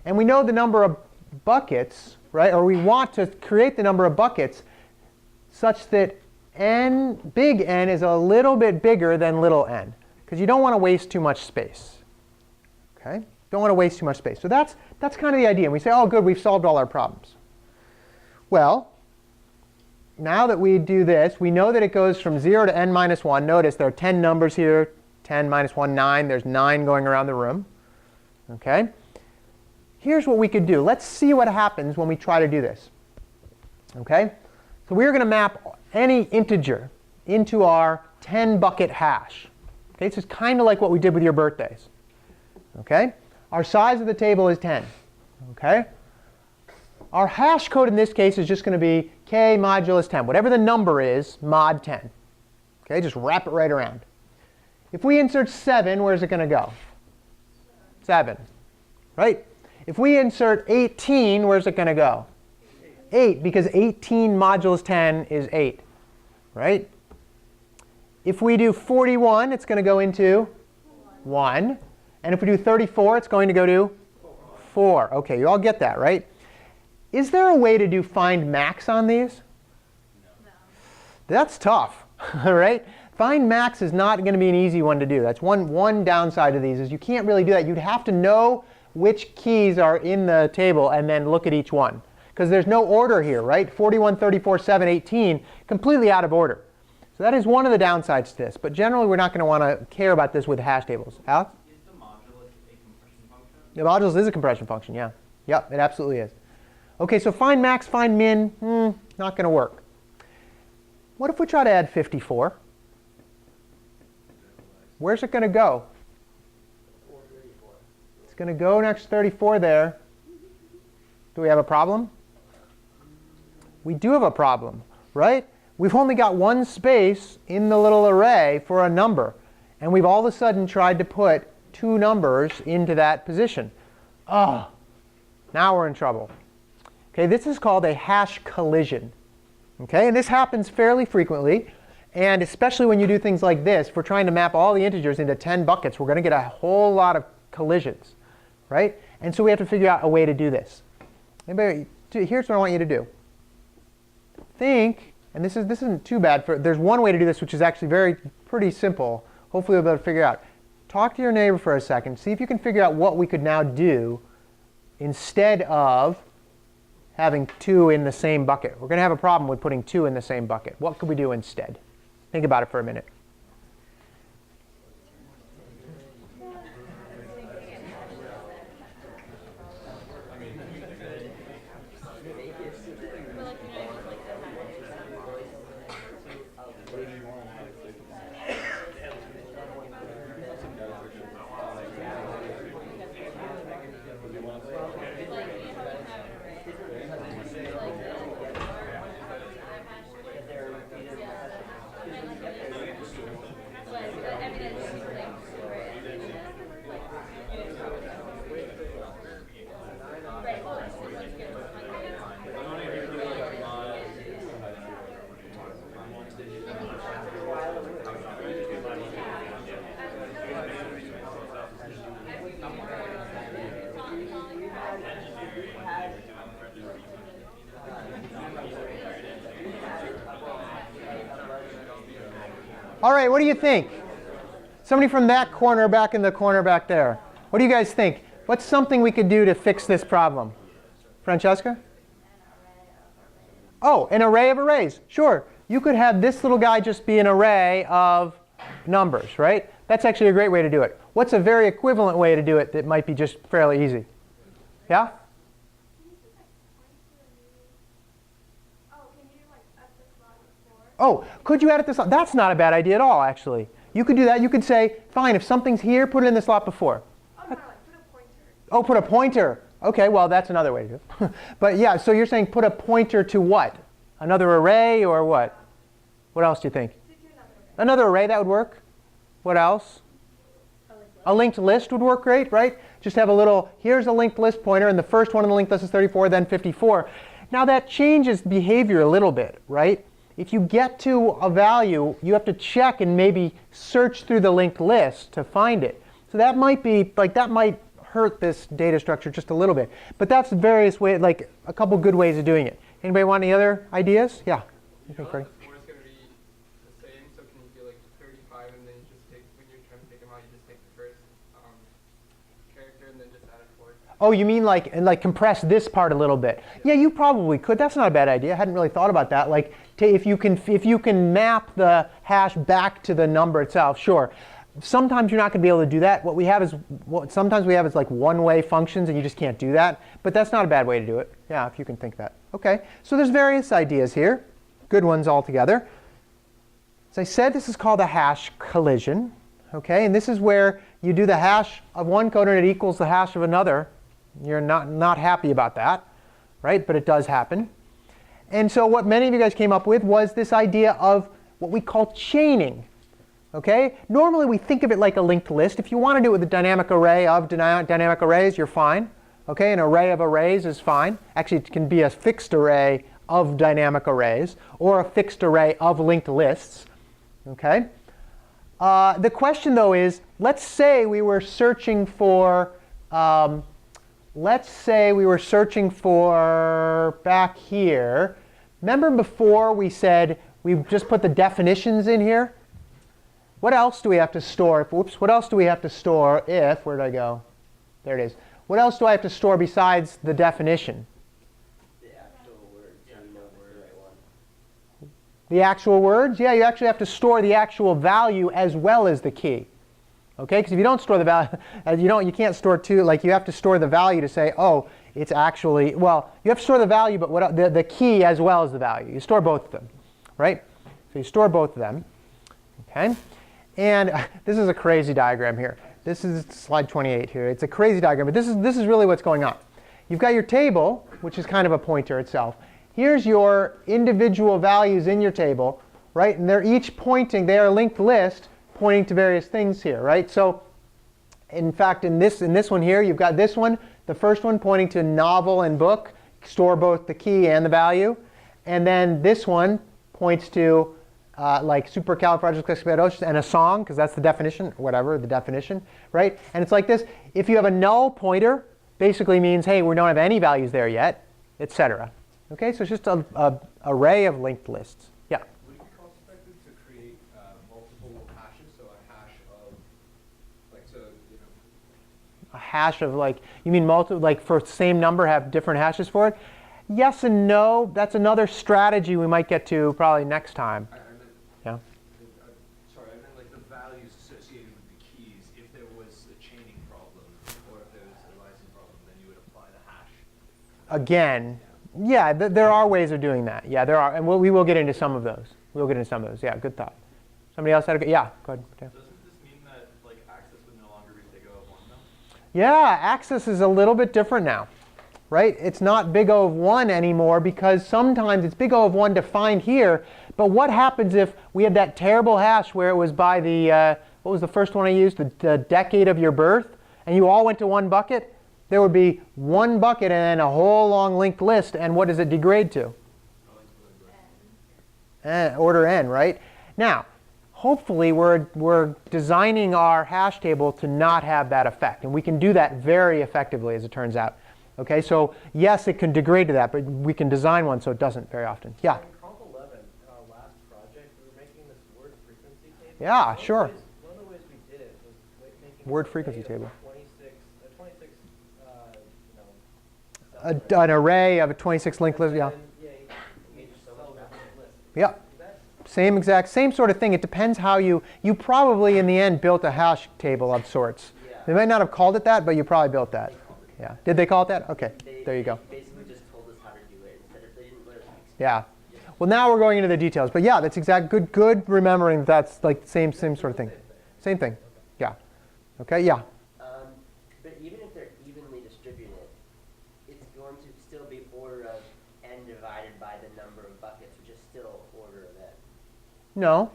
and we know the number of buckets, right? Or we want to create the number of buckets such that big N is a little bit bigger than little n, because you don't want to waste too much space. Okay? Don't want to waste too much space. So that's kind of the idea. And we say, oh, good, we've solved all our problems. Well, now that we do this, we know that it goes from 0 to n minus 1. Notice there are 10 numbers here. 10 minus 1, 9. There's 9 going around the room. Okay? Here's what we could do. Let's see what happens when we try to do this. Okay? So we're going to map any integer into our 10-bucket hash. Okay? This is kind of like what we did with your birthdays. Okay? Our size of the table is 10. Okay? Our hash code in this case is just going to be k modulus 10. Whatever the number is, mod 10. Okay? Just wrap it right around. If we insert 7, where's it going to go? 7. Right? If we insert 18, where's it going to go? 8, because 18 modulus 10 is 8. Right? If we do 41, it's going to go into 1. And if we do 34, it's going to go to 4. OK, you all get that, right? Is there a way to do find max on these? No. That's tough, right? Find max is not going to be an easy one to do. That's one downside to these, is you can't really do that. You'd have to know which keys are in the table and then look at each one. Because there's no order here, right? 41, 34, 7, 18, completely out of order. So that is one of the downsides to this. But generally, we're not going to want to care about this with hash tables. Alex? Is the modulus a compression function? The modulus is a compression function, yeah. Yep, it absolutely is. Okay, so find max, find min, not going to work. What if we try to add 54? Where's it going to go? 434. It's going to go next to 34 there. Do we have a problem? We do have a problem, right? We've only got one space in the little array for a number. And we've all of a sudden tried to put two numbers into that position. Oh, now we're in trouble. Okay, this is called a hash collision. Okay, and this happens fairly frequently. And especially when you do things like this, if we're trying to map all the integers into 10 buckets, we're going to get a whole lot of collisions, right? And so we have to figure out a way to do this. Anybody, here's what I want you to do. Think, and this isn't too bad. There's one way to do this, which is actually pretty simple. Hopefully you'll be able to figure out. Talk to your neighbor for a second. See if you can figure out what we could now do instead of having 2 in the same bucket. We're going to have a problem with putting 2 in the same bucket. What could we do instead? Think about it for a minute. All right, what do you think? Somebody from that corner back in the corner back there. What do you guys think? What's something we could do to fix this problem? Francesca? Oh, an array of arrays. Sure. You could have this little guy just be an array of numbers, right? That's actually a great way to do it. What's a very equivalent way to do it that might be just fairly easy? Yeah? Oh, could you add it this slot? That's not a bad idea at all, actually. You could do that. You could say, fine, if something's here, put it in the slot before. Oh, no, like put a pointer. Oh, put a pointer. OK, well, that's another way to do it. But yeah, so you're saying put a pointer to what? Another array or what? What else do you think? Another array, that would work. What else? A linked list would work great, right? Just have a little, here's a linked list pointer, and the first one on the linked list is 34, then 54. Now that changes behavior a little bit, right? If you get to a value, you have to check and maybe search through the linked list to find it. So that might be, like, that might hurt this data structure just a little bit. But that's various ways, like a couple good ways of doing it. Anybody want any other ideas? Yeah. You know that the score is going to be the same, so can you do like 35 and then you just take, when you're trying to take them out, you just take the first character and then just add it forward? Oh, you mean like compress this part a little bit? Yeah, you probably could. That's not a bad idea. I hadn't really thought about that. Like, if you can map the hash back to the number itself, sure. Sometimes you're not going to be able to do that. What we have is sometimes we have is like one-way functions, and you just can't do that. But that's not a bad way to do it. Yeah, if you can think that. OK, so there's various ideas here, good ones altogether. As I said, this is called a hash collision. OK, and this is where you do the hash of one code and it equals the hash of another. You're not happy about that, right? But it does happen. And so what many of you guys came up with was this idea of what we call chaining. Okay? Normally we think of it like a linked list. If you want to do it with a dynamic array of dynamic arrays, you're fine. Okay? An array of arrays is fine. Actually, it can be a fixed array of dynamic arrays or a fixed array of linked lists. Okay? The question, though, is let's say we were searching for back here. Remember before we said we just put the definitions in here? What else do we have to store? What else do we have to store if, where did I go? There it is. What else do I have to store besides the definition? The actual words, so you know what's the right one. The actual words? Yeah, you actually have to store the actual value as well as the key. Okay, because if you don't store the value, you can't store two. Like, you have to store the value to say, oh, it's actually, well, you have to store the value, but the key as well as the value. You store both of them, right? So you store both of them, okay? And this is a crazy diagram here. This is slide 28 here. It's a crazy diagram, but this is really what's going on. You've got your table, which is kind of a pointer itself. Here's your individual values in your table, right? And they're each pointing, they are a linked list pointing to various things here, right? So in fact, in this one here, you've got this one, the first one pointing to novel and book, store both the key and the value. And then this one points to like supercalifragilisticexpialidocious and a song, because that's the definition, whatever, the definition, right? And it's like this. If you have a null pointer, basically means, hey, we don't have any values there yet, etc. Okay, so it's just an array of linked lists. Yeah? Would it be cost effective to create multiple hashes, so a hash of, like, so, you know, A hash of like, you mean like for the same number have different hashes for it? Yes and no. That's another strategy we might get to probably next time. I meant, Yeah. sorry, I meant like the values associated with the keys. If there was a chaining problem, or if there was a lysine problem, then you would apply the hash. Again, yeah, there are ways of doing that. Yeah, there are, and we will get into some of those. We'll get into some of those. Yeah, good thought. Somebody else had a good, yeah, go ahead. Tim. Doesn't this mean that like access would no longer be big O of 1 though? Yeah, access is a little bit different now, right? It's not big O of 1 anymore because sometimes it's big O of 1 defined here. But what happens if we had that terrible hash where it was by the, what was the first one I used? The decade of your birth, and you all went to one bucket? There would be one bucket and a whole long linked list, and what does it degrade to? Order n, right? Now, hopefully we're designing our hash table to not have that effect, and we can do that very effectively, as it turns out. Okay, so yes, it can degrade to that, but we can design one so it doesn't very often. Yeah? In Comp 11, in our last project, we were making this word frequency table. Yeah, sure. One of the ways we did it was making Word an frequency array of table. 26 you know, An array of a 26 linked list, yeah. and yeah, each cell with a list. Yeah. Same sort of thing. It depends how you probably in the end built a hash table of sorts. Yeah. They might not have called it that, but you probably built that. Yeah. Did they call it that? Okay. There you go. They basically just told us how to do it instead of they didn't let us explain. Yeah. Well, now we're going into the details. But yeah, that's good remembering that's like the same sort of thing. Same thing. Yeah. Okay. Yeah. But even if they're evenly distributed, it's going to still be order of n divided by the number of buckets, which is still order of n. No.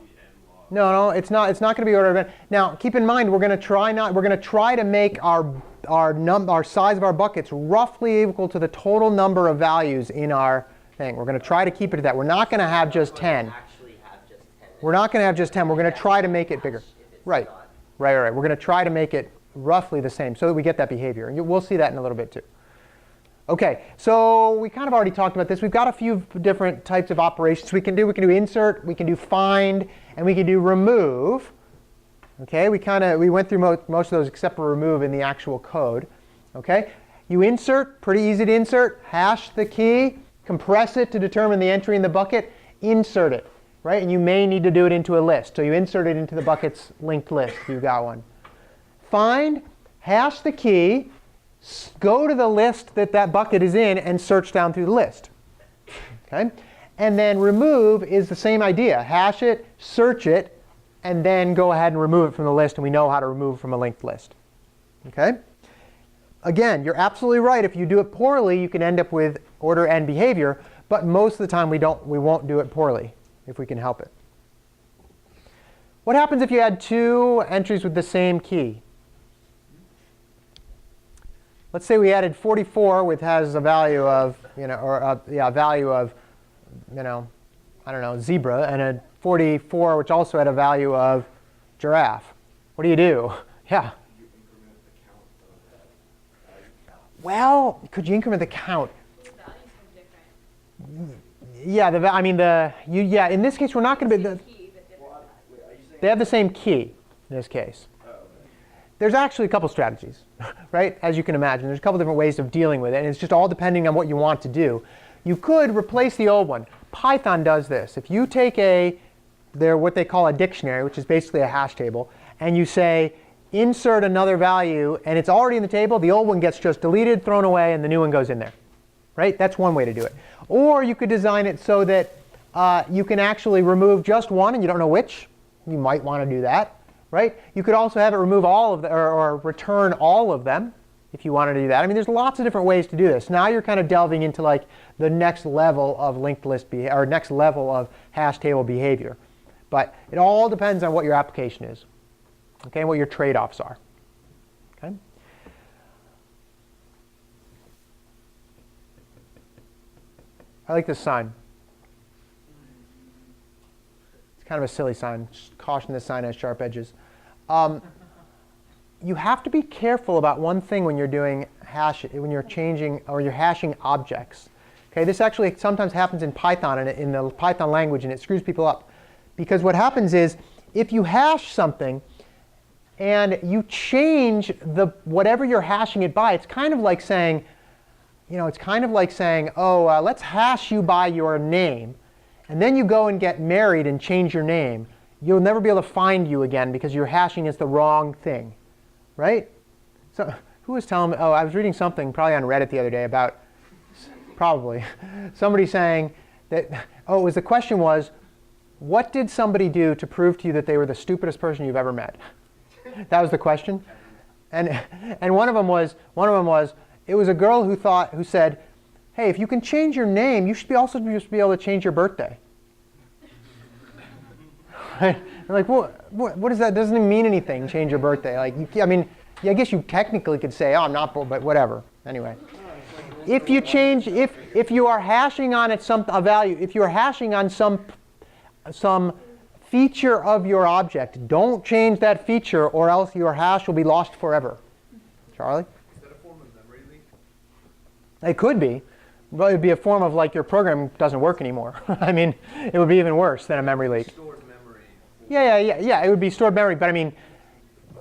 No, it's not. It's not going to be order of n. Now, keep in mind, we're going to try to make our size of our buckets roughly equal to the total number of values in our thing. We're going to try to keep it at that. We're not going to have just 10. Actually have just 10. We're not going to have just 10. We're going to try to make it bigger. If it's Right. not. Right. We're going to try to make it roughly the same so that we get that behavior. And we'll see that in a little bit too. Okay, so we kind of already talked about this. We've got a few different types of operations we can do. We can do insert, we can do find, and we can do remove. Okay, we went through most of those except for remove in the actual code. Okay, you insert, pretty easy to insert. Hash the key, compress it to determine the entry in the bucket, insert it, right? And you may need to do it into a list. So you insert it into the bucket's linked list if you've got one. Find, hash the key, go to the list that bucket is in and search down through the list. Okay? And then remove is the same idea. Hash it, search it, and then go ahead and remove it from the list, and we know how to remove from a linked list. Okay? Again, you're absolutely right. If you do it poorly, you can end up with order n behavior, but most of the time we won't do it poorly if we can help it. What happens if you had two entries with the same key? Let's say we added 44, which has a value of, value of, I don't know, zebra, and a 44, which also had a value of giraffe. What do you do? Yeah. you increment the count of that value? Well, could you increment the count? The values are different. Yeah. In this case, we're not going to be. Same key, but different values. Wait, are you saying They have the same key in this case. okay. There's actually a couple strategies, right? As you can imagine, there's a couple different ways of dealing with it, and it's just all depending on what you want to do. You could replace the old one. Python does this. If you take what they call a dictionary, which is basically a hash table, and you say, insert another value, and it's already in the table. The old one gets just deleted, thrown away, and the new one goes in there. Right? That's one way to do it. Or you could design it so that you can actually remove just one and you don't know which. You might want to do that. Right? You could also have it remove all of them or return all of them if you wanted to do that. I mean, there's lots of different ways to do this. Now you're kind of delving into like the next level of linked list or next level of hash table behavior. But it all depends on what your application is, okay, and what your trade-offs are. Okay? I like this sign. It's kind of a silly sign. Just caution, this sign has sharp edges. You have to be careful about one thing when you're doing when you're changing or you're hashing objects. Okay, this actually sometimes happens in Python and in the Python language, and it screws people up. Because what happens is, if you hash something and you change whatever you're hashing it by, it's kind of like saying, oh, let's hash you by your name, and then you go and get married and change your name. You'll never be able to find you again because your hashing is the wrong thing. Right? So who was telling me? Oh, I was reading something probably on Reddit the other day about somebody saying that, the question was, what did somebody do to prove to you that they were the stupidest person you've ever met? That was the question. And one of them was, it was a girl who said, hey, if you can change your name, you should also be able to change your birthday. Right? Like, what is that? Doesn't even mean anything, change your birthday. Like, I guess you technically could say, oh, I'm not, but whatever. Anyway. If you are hashing on a value, if you are hashing on some feature of your object, don't change that feature or else your hash will be lost forever. Charlie? Is that a form of memory leak? It could be. But it would be a form of like your program doesn't work anymore. I mean, it would be even worse than a memory leak. Stored memory. Yeah, it would be stored memory. But I mean,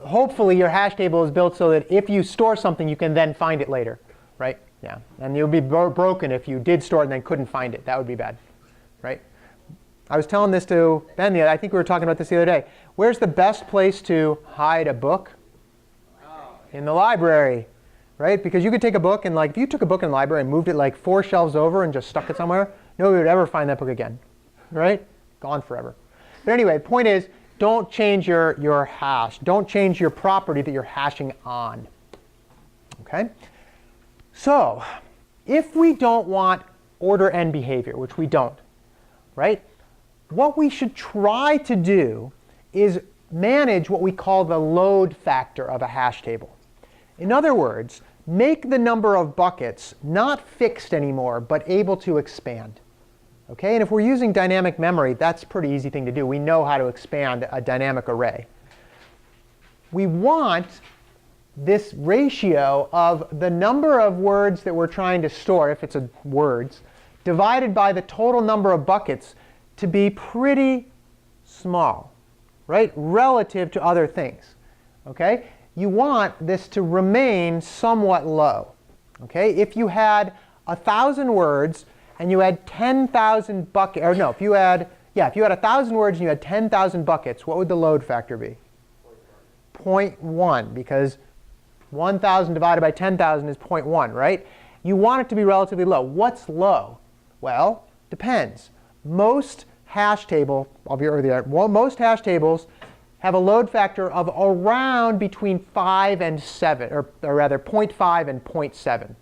hopefully your hash table is built so that if you store something, you can then find it later. Right? Yeah. And it would be broken if you did store it and then couldn't find it. That would be bad. Right? I was telling this to Ben I think we were talking about this the other day. Where's the best place to hide a book? In the library. Right? Because you could take a book and if you took a book in the library and moved it like 4 shelves over and just stuck it somewhere, nobody would ever find that book again. Right? Gone forever. But anyway, the point is, don't change your hash. Don't change your property that you're hashing on. Okay? So, if we don't want order n behavior, which we don't, right? What we should try to do is manage what we call the load factor of a hash table. In other words, make the number of buckets not fixed anymore, but able to expand. Okay? And if we're using dynamic memory, that's a pretty easy thing to do. We know how to expand a dynamic array. We want this ratio of the number of words that we're trying to store, if it's words, divided by the total number of buckets to be pretty small, right? Relative to other things. Okay? You want this to remain somewhat low. Okay? If you had 1,000 words and you had 10,000 buckets, or no, if you had 1,000 words and you had 10,000 buckets, what would the load factor be? 0.1, because 1,000 divided by 10,000 is 0.1, right? You want it to be relatively low. What's low? Well, depends. Most hash tables have a load factor of around between 5 and 7, or rather 0.5 and 0.7.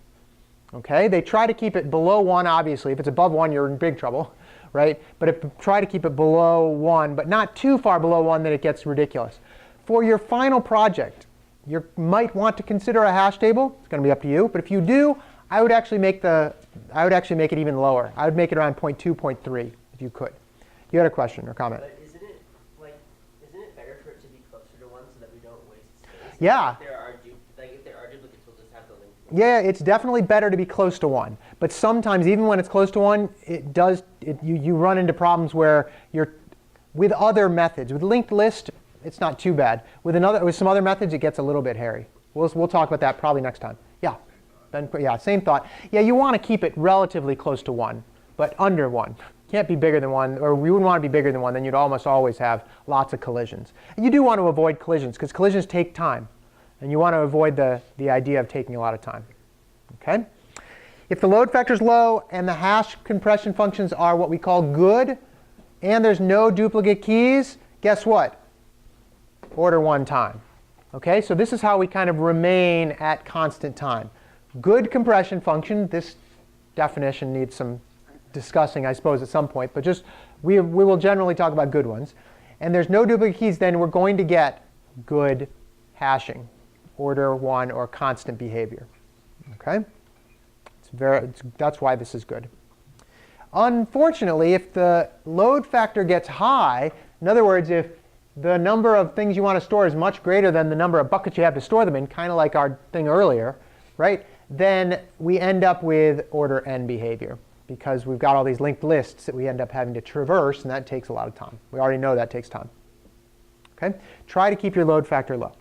Okay? They try to keep it below 1, obviously. If it's above 1, you're in big trouble, right? But try to keep it below 1, but not too far below 1 that it gets ridiculous. For your final project, you might want to consider a hash table. It's going to be up to you. But if you do, I would actually make it even lower. I would make it around 0.2, 0.3 if you could. You had a question or comment? But isn't it better for it to be closer to 1 so that we don't waste space? Yeah. If there are duplicates, we'll just have the link. Yeah, it's definitely better to be close to 1. But sometimes, even when it's close to 1, you run into problems where with other methods. With linked list, it's not too bad. With some other methods, it gets a little bit hairy. We'll talk about that probably next time. Yeah. Same thought. Yeah, you want to keep it relatively close to 1, but under 1. can't be bigger than 1, or we wouldn't want to be bigger than 1, then you'd almost always have lots of collisions. And you do want to avoid collisions, because collisions take time. And you want to avoid the idea of taking a lot of time. Okay? If the load factor is low and the hash compression functions are what we call good, and there's no duplicate keys, guess what? Order 1 time. Okay? So this is how we kind of remain at constant time. Good compression function. This definition needs some discussing, I suppose, at some point. But just we will generally talk about good ones. And there's no duplicate keys, then we're going to get good hashing, order 1 or constant behavior. Okay? That's why this is good. Unfortunately, if the load factor gets high, in other words, if the number of things you want to store is much greater than the number of buckets you have to store them in, kind of like our thing earlier, right? Then we end up with order n behavior, because we've got all these linked lists that we end up having to traverse, and that takes a lot of time. We already know that takes time. Okay? Try to keep your load factor low.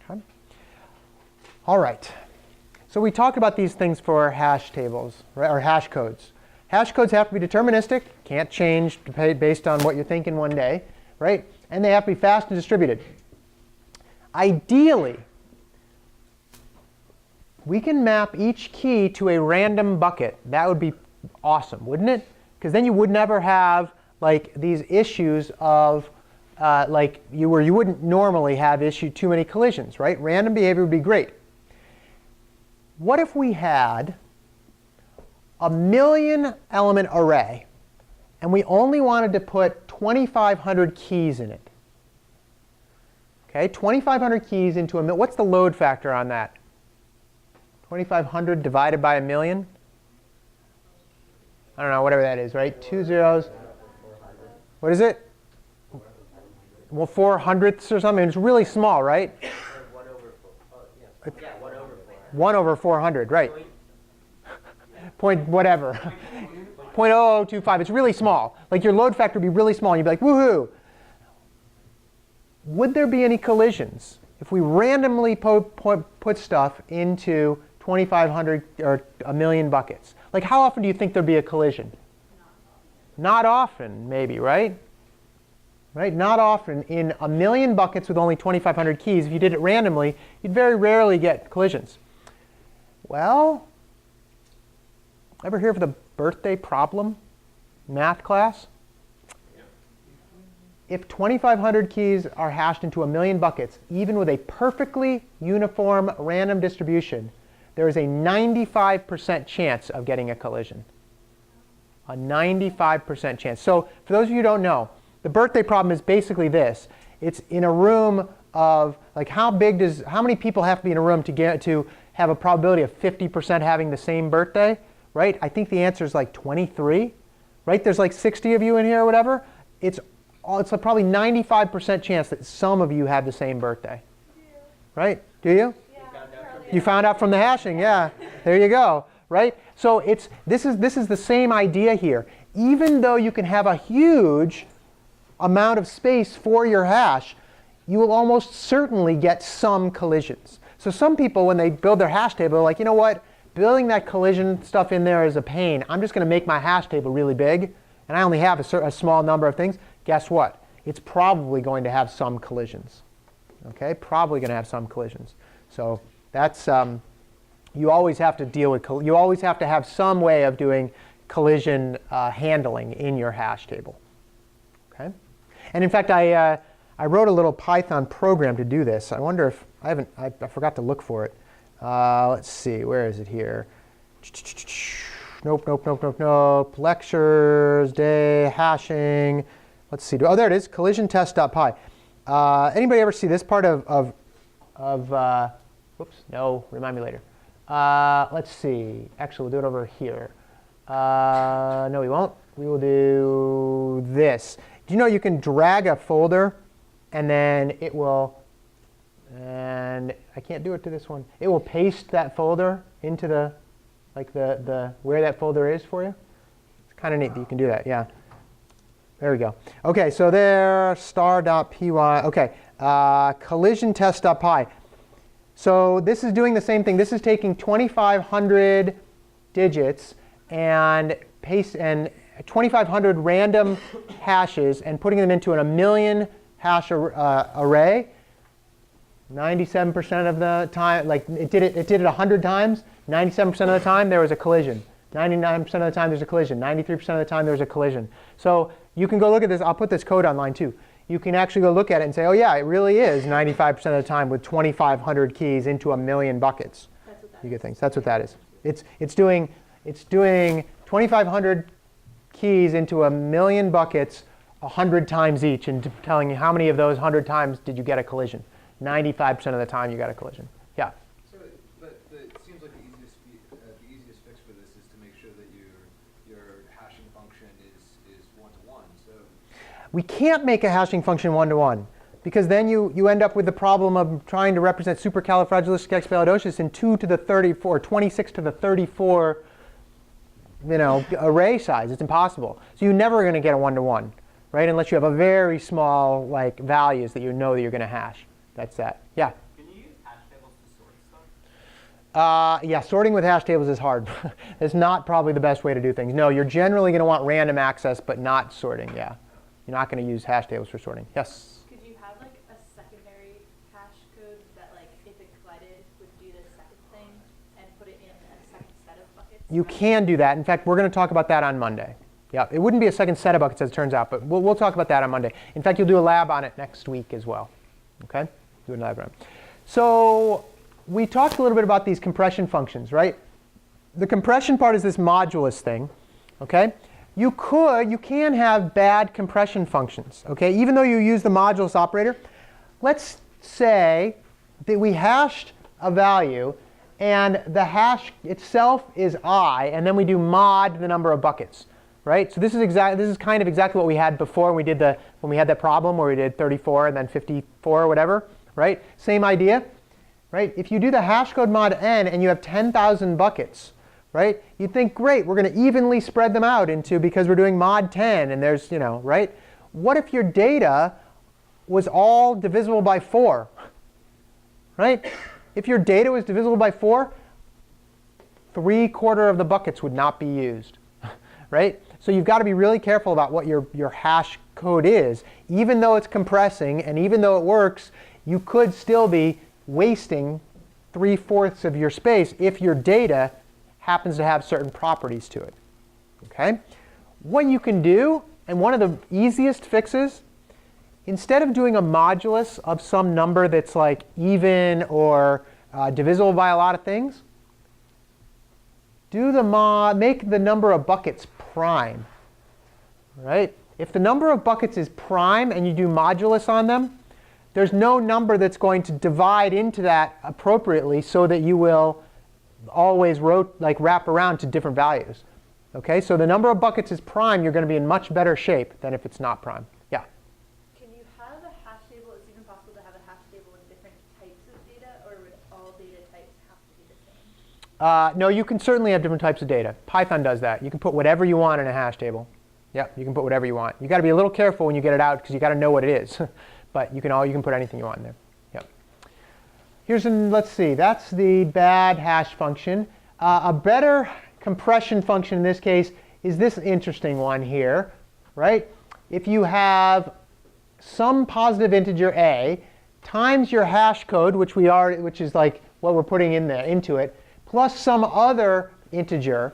Okay? All right. So we talked about these things for hash tables, right, or hash codes. Hash codes have to be deterministic, can't change based on what you're thinking one day, right? And they have to be fast and distributed. Ideally, we can map each key to a random bucket. That would be awesome, wouldn't it? Because then you would never have like these issues of like you wouldn't normally have too many collisions, right? Random behavior would be great. What if we had a 1,000,000 element array and we only wanted to put 2,500 keys in it? Okay, 2,500 keys into a million. What's the load factor on that? 2,500 divided by 1,000,000? I don't know, whatever that is, right? 2 zeros. What is it? Well, 400ths or something. It's really small, right? 1 over 4. Yeah, 1 over 4. 1 over 400, right. Point whatever. 0.0025. It's really small. Like your load factor would be really small. And you'd be like, woohoo. Would there be any collisions if we randomly put stuff into 2,500 or 1,000,000 buckets? Like how often do you think there'd be a collision? Not often, maybe, right? Right? Not often. In 1,000,000 buckets with only 2,500 keys, if you did it randomly, you'd very rarely get collisions. Well, ever hear of the birthday problem math class? If 2,500 keys are hashed into 1,000,000 buckets, even with a perfectly uniform random distribution, there is a 95% chance of getting a collision. A 95% chance. So for those of you who don't know, the birthday problem is basically this. It's in a room of, like how many people have to be in a room to have a probability of 50% having the same birthday, right? I think the answer is like 23, right? There's like 60 of you in here or whatever. It's a probably 95% chance that some of you have the same birthday, right? Do you? Yeah. You found out from the hashing, yeah. There you go, right? So this is the same idea here. Even though you can have a huge amount of space for your hash, you will almost certainly get some collisions. So some people, when they build their hash table, are like, you know what? Building that collision stuff in there is a pain. I'm just going to make my hash table really big, and I only have a small number of things. Guess what? It's probably going to have some collisions. Okay? Probably going to have some collisions. So that's you always have to deal with. You always have to have some way of doing collision handling in your hash table. Okay? And in fact, I wrote a little Python program to do this. I wonder if I forgot to look for it. Let's see. Where is it here? Nope. Lectures, day, hashing. Let's see. Oh, there it is. Collision test.py. Anybody ever see this part of whoops, no, remind me later. Let's see. Actually, we'll do it over here. No, we won't. We will do this. Do you know you can drag a folder and then it will, and I can't do it to this one. It will paste that folder into the where that folder is for you. It's kind of neat that you can do that, yeah. There we go. OK, so there, star.py. OK, collision test.py. So this is doing the same thing. This is taking 2,500 digits and 2,500 random hashes and putting them into a million hash array, 97% of the time, like it did it 100 times, 97% of the time there was a collision. 99% of the time there's a collision. 93% of the time there's a collision. So you can go look at this. I'll put this code online too. You can actually go look at it and say, oh yeah, it really is 95% of the time with 2,500 keys into a million buckets. That's what that You is. get things. That's what that is. It's doing 2,500 keys into a million buckets 100 times each, and telling you how many of those 100 times did you get a collision. 95% of the time you got a collision. Yeah. So, but it seems like the easiest fix for this is to make sure that your hashing function is one-to-one. So We can't make a hashing function one-to-one, because then you end up with the problem of trying to represent supercalifragilisticexpialidocious in 2 to the 34, 26 to the 34, array size. It's impossible. So you're never going to get a one-to-one, right? Unless you have a very small values that you know that you're going to hash. That's that. Yeah. Can you use hash tables to sort stuff? Yeah, sorting with hash tables is hard. It's not probably the best way to do things. No, you're generally going to want random access, but not sorting. Yeah. You're not going to use hash tables for sorting. Yes? Could you have a secondary hash code that if it collided would do the second thing and put it in a second set of buckets? You can do that. In fact, we're going to talk about that on Monday. Yeah, it wouldn't be a second set of buckets as it turns out, but we'll talk about that on Monday. In fact, you'll do a lab on it next week as well. Okay? Do a lab on it. So we talked a little bit about these compression functions, right? The compression part is this modulus thing. Okay? You can have bad compression functions. Okay? Even though you use the modulus operator, let's say that we hashed a value and the hash itself is I, and then we do mod the number of buckets. Right? So this is kind of exactly what we had before when we had that problem where we did 34 and then 54 or whatever. Right? Same idea. Right? If you do the hash code mod n and you have 10,000 buckets, right? You'd think, great, we're going to evenly spread them out because we're doing mod 10 and there's, right? What if your data was all divisible by 4? Right? If your data was divisible by 4, 3/4 of the buckets would not be used. Right? So you've got to be really careful about what your hash code is. Even though it's compressing and even though it works, you could still be wasting 3/4 of your space if your data happens to have certain properties to it. Okay? What you can do, and one of the easiest fixes, instead of doing a modulus of some number that's even or divisible by a lot of things, make the number of buckets prime. Right? If the number of buckets is prime and you do modulus on them, there's no number that's going to divide into that appropriately so that you will always wrap around to different values. Okay? So the number of buckets is prime, you're going to be in much better shape than if it's not prime. Yeah? Can you have a hash table? Is it even possible to have a hash table with different types of data, or would all data types have to be the same? No, you can certainly have different types of data. Python does that. You can put whatever you want in a hash table. Yeah, you can put whatever you want. You've got to be a little careful when you get it out because you've got to know what it is. But you can put anything you want in there. Yep. Let's see, that's the bad hash function. A better compression function in this case is this interesting one here, right? If you have some positive integer a times your hash code, which is what we're putting into it, plus some other integer,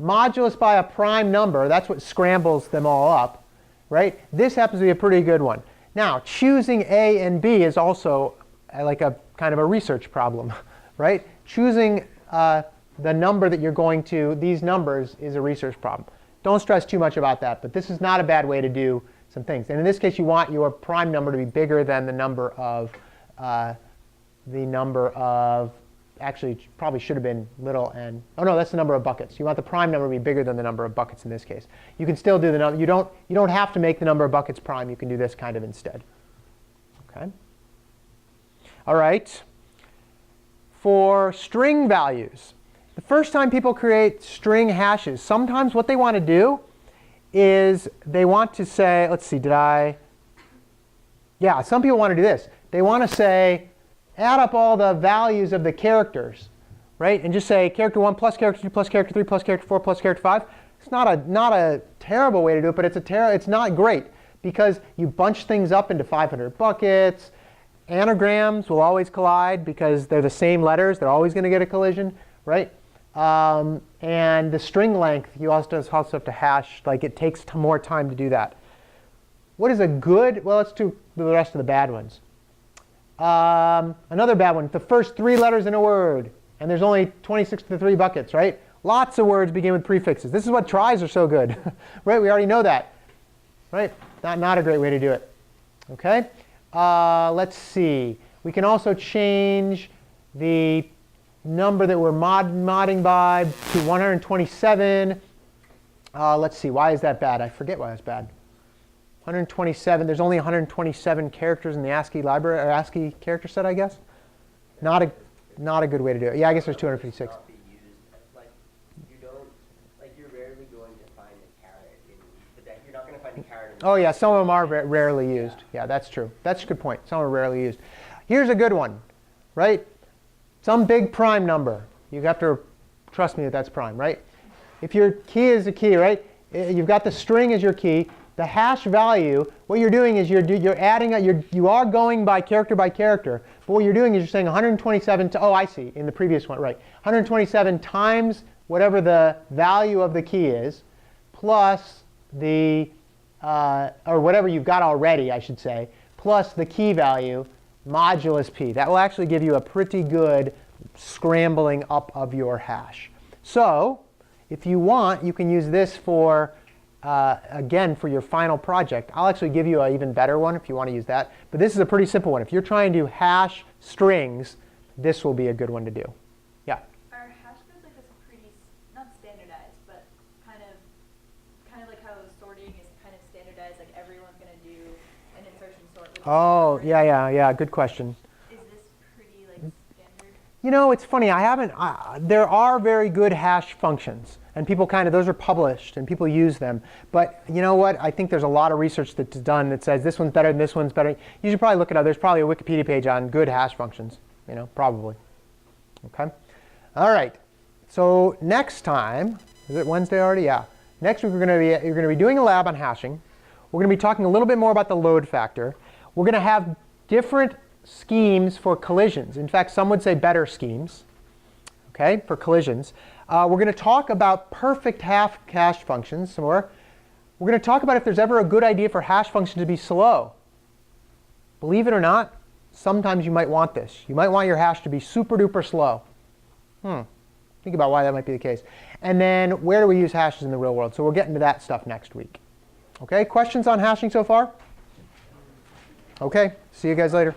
modulus by a prime number, that's what scrambles them all up, right? This happens to be a pretty good one. Now, choosing A and B is also a kind of a research problem, right? Choosing the number that you're going to, these numbers, is a research problem. Don't stress too much about that, but this is not a bad way to do some things. And in this case, you want your prime number to be bigger than the number of, actually, it probably should have been little n. Oh no, that's the number of buckets. You want the prime number to be bigger than the number of buckets in this case. You can still do the number. You don't have to make the number of buckets prime. You can do this kind of instead. Okay. All right. For string values, the first time people create string hashes, sometimes what they want to do is they want to say, let's see, yeah, some people want to do this. They want to say, add up all the values of the characters, right? And just say character 1 plus character 2 plus character 3 plus character 4 plus character 5. It's not a terrible way to do it, but it's not great because you bunch things up into 500 buckets. Anagrams will always collide because they're the same letters. They're always going to get a collision, right? And the string length, you also have to hash. Like it takes more time to do that. What is a good? Well, let's do the rest of the bad ones. Another bad one, the first 3 letters in a word. And there's only 26 to the 3 buckets, right? Lots of words begin with prefixes. This is what tries are so good, right? We already know that, right? Not a great way to do it, okay? Let's see. We can also change the number that we're modding by to 127. Let's see. Why is that bad? I forget why that's bad. 127. There's only 127 characters in the ASCII library or ASCII character set, I guess. Not a good way to do it. Yeah, I guess there's 256. Not be used, like you don't, like you're rarely going to find a caret in, but that you're not going to find a caret in. Oh yeah, some of them are rarely used. Yeah, that's true. That's a good point. Some are rarely used. Here's a good one, right? Some big prime number. You have to trust me that that's prime, right? If your key is a key, right? You've got the string as your key. The hash value, what you're doing is you're adding, you are going by character, but what you're doing is you're saying 127 to, oh, I see, in the previous one, right. 127 times whatever the value of the key is, plus the, or whatever you've got already, I should say, plus the key value, modulus p. That will actually give you a pretty good scrambling up of your hash. So, if you want, you can use this for, again, for your final project. I'll actually give you an even better one if you want to use that. But this is a pretty simple one. If you're trying to hash strings, this will be a good one to do. Yeah? Are hash codes like this pretty, not standardized, but kind of like how sorting is kind of standardized, like everyone's going to do an insertion sort. With Oh, yeah. Good question. Is this pretty like standard? You know, it's funny. There are very good hash functions. And people those are published, and people use them. But you know what? I think there's a lot of research that's done that says this one's better than this one's better. You should probably look it up. There's probably a Wikipedia page on good hash functions. You know, probably. Okay. All right. So next time, is it Wednesday already? Yeah. Next week you're going to be doing a lab on hashing. We're going to be talking a little bit more about the load factor. We're going to have different schemes for collisions. In fact, some would say better schemes. Okay, for collisions. We're going to talk about perfect hash functions some more. We're going to talk about if there's ever a good idea for hash functions to be slow. Believe it or not, sometimes you might want this. You might want your hash to be super duper slow. Think about why that might be the case. And then where do we use hashes in the real world? So we'll get into that stuff next week. Okay, questions on hashing so far? Okay, see you guys later.